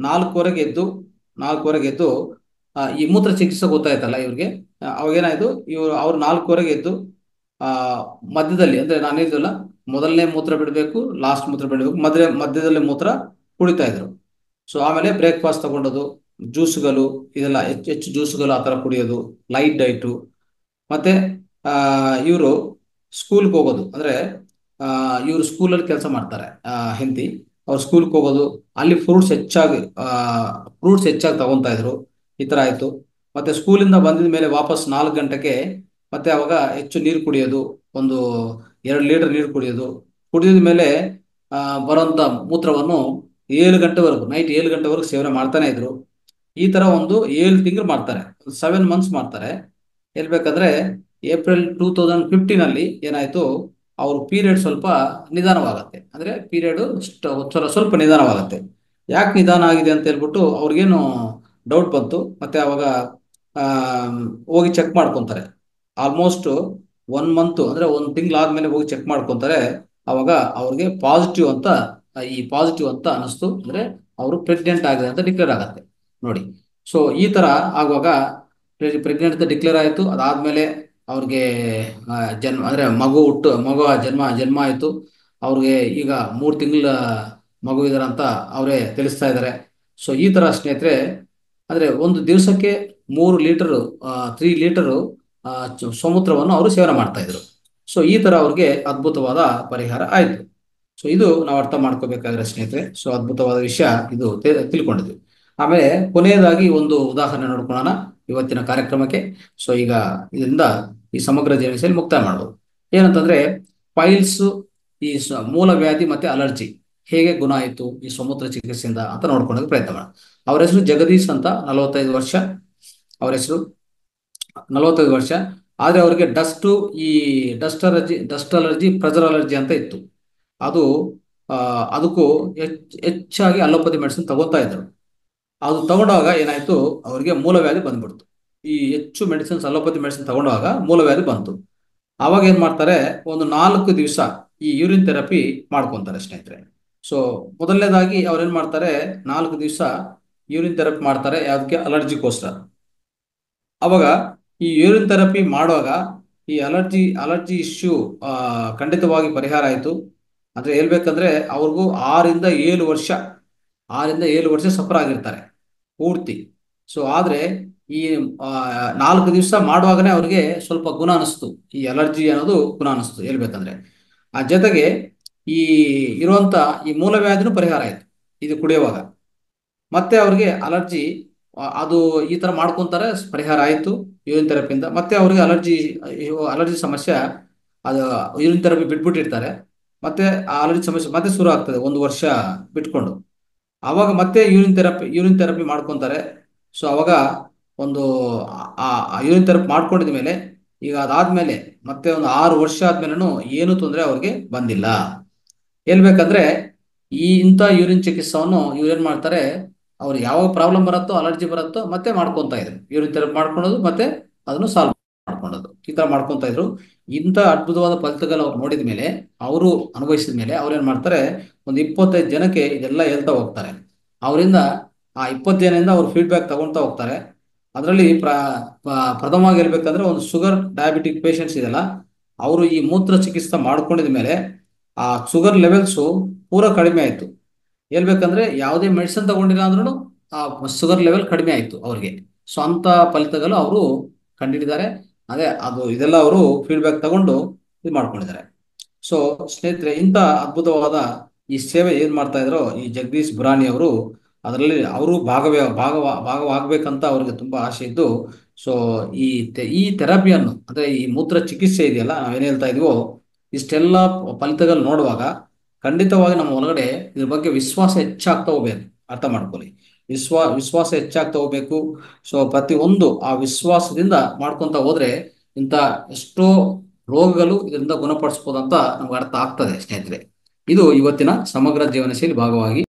4 ವರೆಗೆ ಎದ್ದು ಈ ಮೂತ್ರ ಚಿಕಿತ್ಸೆ ಗೊತ್ತಾಯ್ತಲ್ಲ ಇವ್ರಿಗೆ. ಅವಾಗ ಏನಾಯ್ತು, ಅವ್ರು 4 ವರೆಗೆ ಎದ್ದು ಆ ಮಧ್ಯದಲ್ಲಿ, ಅಂದ್ರೆ ನಾನು ಹೇಳಿದ್ವಲ್ಲ, ಮೊದಲನೇ ಮೂತ್ರ ಬಿಡಬೇಕು, ಲಾಸ್ಟ್ ಮೂತ್ರ ಬಿಡಬೇಕು, ಮಧ್ಯದಲ್ಲಿ ಮೂತ್ರ ಕುಡಿತಾ ಇದ್ರು. ಸೊ ಆಮೇಲೆ ಬ್ರೇಕ್ಫಾಸ್ಟ್ ತಗೊಂಡದು, ಜ್ಯೂಸ್ಗಳು, ಇದೆಲ್ಲ ಹೆಚ್ಚು ಹೆಚ್ಚು ಜ್ಯೂಸ್ಗಳು ಆ ಥರ ಕುಡಿಯೋದು, ಲೈಟ್ ಡೈಟು. ಮತ್ತೆ ಆ ಇವರು ಸ್ಕೂಲ್ಗೆ ಹೋಗೋದು, ಅಂದ್ರೆ ಇವರು ಸ್ಕೂಲಲ್ಲಿ ಕೆಲಸ ಮಾಡ್ತಾರೆ, ಹೆಂಡತಿ. ಅವ್ರು ಸ್ಕೂಲ್ಗೆ ಹೋಗೋದು, ಅಲ್ಲಿ ಫ್ರೂಟ್ಸ್ ಹೆಚ್ಚಾಗಿ ತಗೊಂತಾ ಇದ್ರು. ಈ ತರ ಆಯ್ತು. ಮತ್ತೆ ಸ್ಕೂಲಿಂದ ಬಂದಿದ ಮೇಲೆ ವಾಪಸ್ 4 ಗಂಟೆಗೆ ಮತ್ತೆ ಅವಾಗ ಹೆಚ್ಚು ನೀರು ಕುಡಿಯೋದು, ಒಂದು 2 ಲೀಟರ್ ನೀರು ಕುಡಿಯೋದು. ಕುಡಿದ ಮೇಲೆ ಬರೋಂಥ ಮೂತ್ರವನ್ನು 7 ಗಂಟೆವರೆಗೂ, ನೈಟ್ 7 ಗಂಟೆವರೆಗೂ ಸೇವನೆ ಮಾಡ್ತಾನೆ ಇದ್ರು. ಈ ತರ ಒಂದು 7 ತಿಂಗಳು ಮಾಡ್ತಾರೆ, 7 ಮಂತ್ಸ್ ಮಾಡ್ತಾರೆ. ಹೇಳ್ಬೇಕಂದ್ರೆ April 2015 ಅಲ್ಲಿ ಏನಾಯ್ತು, ಅವ್ರ ಪೀರಿಯಡ್ ಸ್ವಲ್ಪ ನಿಧಾನವಾಗತ್ತೆ. ಅಂದ್ರೆ ಪೀರಿಯಡ್ ಸ್ವಲ್ಪ ನಿಧಾನವಾಗತ್ತೆ. ಯಾಕೆ ನಿಧಾನ ಆಗಿದೆ ಅಂತ ಹೇಳ್ಬಿಟ್ಟು ಅವ್ರಿಗೇನು ಡೌಟ್ ಬಂತು. ಮತ್ತೆ ಅವಾಗ ಆ ಹೋಗಿ ಚೆಕ್ ಮಾಡ್ಕೊಂತಾರೆ. ಆಲ್ಮೋಸ್ಟ್ 1 ಮಂತ್, ಅಂದ್ರೆ 1 ತಿಂಗಳಾದ್ಮೇಲೆ ಹೋಗಿ ಚೆಕ್ ಮಾಡ್ಕೊಂತಾರೆ. ಅವಾಗ ಅವ್ರಿಗೆ ಪಾಸಿಟಿವ್ ಅಂತ ಅನಿಸ್ತು. ಅಂದ್ರೆ ಅವರು ಪ್ರೆಗ್ನೆಂಟ್ ಆಗಿದೆ ಅಂತ ಡಿಕ್ಲೇರ್ ಆಗತ್ತೆ ನೋಡಿ. ಸೊ ಈ ತರ ಆಗುವಾಗ ಪ್ರೆಗ್ನೆಂಟ್ ಅಂತ ಡಿಕ್ಲೇರ್ ಆಯಿತು. ಅದಾದ್ಮೇಲೆ ಅವ್ರಿಗೆ ಜನ್ಮ, ಅಂದ್ರೆ ಮಗು ಜನ್ಮ ಆಯಿತು. ಅವ್ರಿಗೆ ಈಗ 3 ತಿಂಗಳ ಮಗು ಇದಾರೆ ಅಂತ ಅವರೇ ತಿಳಿಸ್ತಾ ಇದ್ದಾರೆ. ಸೊ ಈ ತರ ಸ್ನೇಹಿತರೆ, ಅಂದ್ರೆ ಒಂದು ದಿವಸಕ್ಕೆ 3 ಲೀಟರ್ 3 ಲೀಟರ್ ಸಮೂತ್ರವನ್ನು ಅವರು ಸೇವನೆ ಮಾಡ್ತಾ ಇದ್ರು. ಸೊ ಈ ತರ ಅವ್ರಿಗೆ ಅದ್ಭುತವಾದ ಪರಿಹಾರ ಆಯ್ತು. ಸೊ ಇದು ನಾವು ಅರ್ಥ ಮಾಡ್ಕೋಬೇಕಾದ್ರೆ ಸ್ನೇಹಿತರೆ, ಸೊ ಅದ್ಭುತವಾದ ವಿಷಯ ಇದು ತಿಳ್ಕೊಂಡಿದ್ವಿ. ಆಮೇಲೆ ಕೊನೆಯದಾಗಿ ಒಂದು ಉದಾಹರಣೆ ನೋಡ್ಕೊಳ್ಳೋಣ ಇವತ್ತಿನ ಕಾರ್ಯಕ್ರಮಕ್ಕೆ. ಸೊ ಈಗ ಇದರಿಂದ ಈ ಸಮಗ್ರ ಜೀವನಶೈಲಿ ಮುಕ್ತಾಯ ಮಾಡ್ಬೋದು. ಏನಂತಂದ್ರೆ, ಪೈಲ್ಸ್, ಈ ಮೂಲವ್ಯಾಧಿ ಮತ್ತೆ ಅಲರ್ಜಿ ಹೇಗೆ ಗುಣ ಆಯಿತು ಈ ಸಮೂತ್ರ ಚಿಕಿತ್ಸೆಯಿಂದ ಅಂತ ನೋಡ್ಕೊಳ್ಳೋಕೆ ಪ್ರಯತ್ನ ಮಾಡೋಣ. ಅವ್ರ ಹೆಸರು ಜಗದೀಶ್ ಅಂತ, 45 ವರ್ಷ ಅವ್ರ ಹೆಸರು. 45 ವರ್ಷ. ಆದ್ರೆ ಅವ್ರಿಗೆ ಈ ಡಸ್ಟ್ ಅಲರ್ಜಿ, ಪ್ರೆಜರ್ ಅಲರ್ಜಿ ಅಂತ ಇತ್ತು. ಅದು ಅದಕ್ಕೂ ಹೆಚ್ಚಾಗಿ ಅಲೋಪತಿ ಮೆಡಿಸಿನ್ ತಗೋತಾ ಇದ್ರು. ಅದು ತಗೊಂಡಾಗ ಏನಾಯ್ತು, ಅವ್ರಿಗೆ ಮೂಲವ್ಯಾಧಿ ಬಂದ್ಬಿಡ್ತು. ಈ ಹೆಚ್ಚು ಅಲೋಪತಿ ಮೆಡಿಸಿನ್ ತಗೊಂಡಾಗ ಮೂಲವ್ಯಾಧಿ ಬಂತು. ಅವಾಗ ಏನ್ ಮಾಡ್ತಾರೆ, ಒಂದು 4 ದಿವಸ ಈ ಯೂರಿನ್ ಥೆರಪಿ ಮಾಡ್ಕೊಂತಾರೆ ಸ್ನೇಹಿತರೆ. ಸೊ ಮೊದಲನೇದಾಗಿ ಅವ್ರು ಏನ್ ಮಾಡ್ತಾರೆ, 4 ದಿವಸ ಯೂರಿನ್ ಥೆರಪಿ ಮಾಡ್ತಾರೆ, ಯಾವ್ದಕ್ಕೆ, ಅಲರ್ಜಿಗೋಸ್ಕರ. ಅವಾಗ ಈ ಯೂರಿನ್ ಥೆರಪಿ ಮಾಡುವಾಗ ಈ ಅಲರ್ಜಿ ಇಶ್ಯೂ ಖಂಡಿತವಾಗಿ ಪರಿಹಾರ ಆಯಿತು. ಅಂದ್ರೆ ಹೇಳ್ಬೇಕಂದ್ರೆ ಅವ್ರಿಗೂ 6 ಇಂದ 7 ವರ್ಷ ಸಫರ್ ಆಗಿರ್ತಾರೆ ಪೂರ್ತಿ. ಸೊ ಆದ್ರೆ ಈ 4 ದಿವಸ ಮಾಡುವಾಗನೇ ಅವ್ರಿಗೆ ಸ್ವಲ್ಪ ಗುಣ ಅನಿಸ್ತು, ಈ ಅಲರ್ಜಿ ಅನ್ನೋದು ಗುಣ ಅನಿಸ್ತು ಹೇಳ್ಬೇಕಂದ್ರೆ. ಆ ಜೊತೆಗೆ ಈ ಇರುವಂತ ಈ ಮೂಲವ್ಯಾಧಿನೂ ಪರಿಹಾರ ಆಯ್ತು ಇದು ಕುಡಿಯುವಾಗ. ಮತ್ತೆ ಅವ್ರಿಗೆ ಅಲರ್ಜಿ, ಅದು ಈ ತರ ಮಾಡ್ಕೊಂತಾರೆ, ಪರಿಹಾರ ಆಯ್ತು ಯೂರಿನ್ ಥೆರಪಿಯಿಂದ. ಮತ್ತೆ ಅವ್ರಿಗೆ ಅಲರ್ಜಿ ಸಮಸ್ಯೆ, ಅದು ಯೂರಿನ್ ಥೆರಪಿ ಬಿಟ್ಬಿಟ್ಟಿರ್ತಾರೆ. ಮತ್ತೆ ಆ ಅಲರ್ಜಿ ಸಮಸ್ಯೆ ಮತ್ತೆ ಶುರು ಆಗ್ತದೆ 1 ವರ್ಷ ಬಿಟ್ಕೊಂಡು. ಅವಾಗ ಮತ್ತೆ ಯೂರಿನ್ ಥೆರಪಿ ಮಾಡ್ಕೊಂತಾರೆ. ಸೊ ಅವಾಗ ಒಂದು ಯೂರಿನ್ ಥೆರಪಿ ಮಾಡ್ಕೊಂಡಿದ ಮೇಲೆ ಈಗ ಅದಾದ್ಮೇಲೆ ಮತ್ತೆ ಒಂದು 6 ವರ್ಷ ಆದ್ಮೇಲೆನೂ ಏನು ತೊಂದರೆ ಅವ್ರಿಗೆ ಬಂದಿಲ್ಲ. ಹೇಳ್ಬೇಕಂದ್ರೆ ಇಂಥ ಯೂರಿನ್ ಚಿಕಿತ್ಸವನ್ನು ಇವ್ರು ಏನ್ ಮಾಡ್ತಾರೆ, ಅವ್ರು ಯಾವ ಪ್ರಾಬ್ಲಮ್ ಬರುತ್ತೋ ಅಲರ್ಜಿ ಬರುತ್ತೋ ಮತ್ತೆ ಮಾಡ್ಕೊಂತ ಇದ್ರು, ಯೂರಿನ್ ಥೆರಪಿ ಮಾಡ್ಕೊಳೋದು ಮತ್ತೆ ಅದನ್ನು ಸಾಲ್ವ್ ಮಾಡ್ಕೊಳ್ಳೋದು, ಈ ತರ ಮಾಡ್ಕೊಂತ ಇದ್ರು. ಇಂಥ ಅದ್ಭುತವಾದ ಫಲಿತಗಳು ಅವ್ರು ನೋಡಿದ ಮೇಲೆ, ಅವರು ಅನುಭವಿಸಿದ ಮೇಲೆ ಅವ್ರು ಏನ್ ಮಾಡ್ತಾರೆ, ಒಂದು 25 ಜನಕ್ಕೆ ಇದೆಲ್ಲ ಹೇಳ್ತಾ ಹೋಗ್ತಾರೆ. ಅವರಿಂದ ಆ 20 ಜನದಿಂದ ಅವ್ರು ಫೀಡ್ಬ್ಯಾಕ್ ತಗೊಳ್ತಾ ಹೋಗ್ತಾರೆ. ಅದರಲ್ಲಿ ಪ್ರಥಮವಾಗಿ ಹೇಳ್ಬೇಕಂದ್ರೆ ಒಂದು ಶುಗರ್ ಡಯಾಬಿಟಿಕ್ ಪೇಷಂಟ್ಸ್ ಇದೆಲ್ಲ, ಅವರು ಈ ಮೂತ್ರ ಚಿಕಿತ್ಸೆ ಮಾಡ್ಕೊಂಡಿದ ಮೇಲೆ ಆ ಶುಗರ್ ಲೆವೆಲ್ಸು ಪೂರಾ ಕಡಿಮೆ ಆಯಿತು. ಹೇಳ್ಬೇಕಂದ್ರೆ ಯಾವುದೇ ಮೆಡಿಸಿನ್ ತಗೊಂಡಿಲ್ಲ ಅಂದ್ರೂ ಆ ಶುಗರ್ ಲೆವೆಲ್ ಕಡಿಮೆ ಆಯಿತು ಅವ್ರಿಗೆ. ಸೊ ಅಂತ ಫಲಿತಗಳು ಅವರು ಕಂಡಿಡಿದ್ದಾರೆ. ಅದೇ ಅದು ಇದೆಲ್ಲ ಅವರು ಫೀಡ್ಬ್ಯಾಕ್ ತಗೊಂಡು ಇದು ಮಾಡ್ಕೊಂಡಿದ್ದಾರೆ. ಸೊ ಸ್ನೇಹಿತರೆ, ಇಂಥ ಅದ್ಭುತವಾದ ಈ ಸೇವೆ ಏನ್ ಮಾಡ್ತಾ ಇದ್ರು ಈ ಜಗದೀಶ್ ಬುರಾನಿ ಅವರು, ಅದರಲ್ಲಿ ಅವರು ಭಾಗವಾಗಬೇಕಂತ ಅವ್ರಿಗೆ ತುಂಬಾ ಆಸೆ ಇದ್ದು, ಸೊ ಈ ಥೆರಪಿಯನ್ನು ಅಂದ್ರೆ ಈ ಮೂತ್ರ ಚಿಕಿತ್ಸೆ ಇದೆಯಲ್ಲ, ನಾವೇನ್ ಹೇಳ್ತಾ ಇದೀವೋ, ಇಷ್ಟೆಲ್ಲ ಫಲಿತಗಳು ನೋಡುವಾಗ ಖಂಡಿತವಾಗಿ ನಮ್ಮ ಒಳಗಡೆ ಇದ್ರ ಬಗ್ಗೆ ವಿಶ್ವಾಸ ಹೆಚ್ಚಾಗ್ತಾ ಹೋಗ್ಬೇಕು. ಅರ್ಥ ಮಾಡ್ಕೊಳ್ಳಿ, ವಿಶ್ವಾಸ ಹೆಚ್ಚಾಗ್ತಾ ಹೋಗ್ಬೇಕು. ಸೊ ಪ್ರತಿಯೊಂದು ಆ ವಿಶ್ವಾಸದಿಂದ ಮಾಡ್ಕೊಂತ ಹೋದ್ರೆ ಇಂಥ ಎಷ್ಟೋ ರೋಗಗಳು ಇದರಿಂದ ಗುಣಪಡಿಸ್ಬೋದು ಅಂತ ನಮ್ಗೆ ಅರ್ಥ ಆಗ್ತದೆ ಸ್ನೇಹಿತರೆ. ಇದು ಇವತ್ತಿನ ಸಮಗ್ರ ಜೀವನ ಶೈಲಿ ಭಾಗವಾಗಿ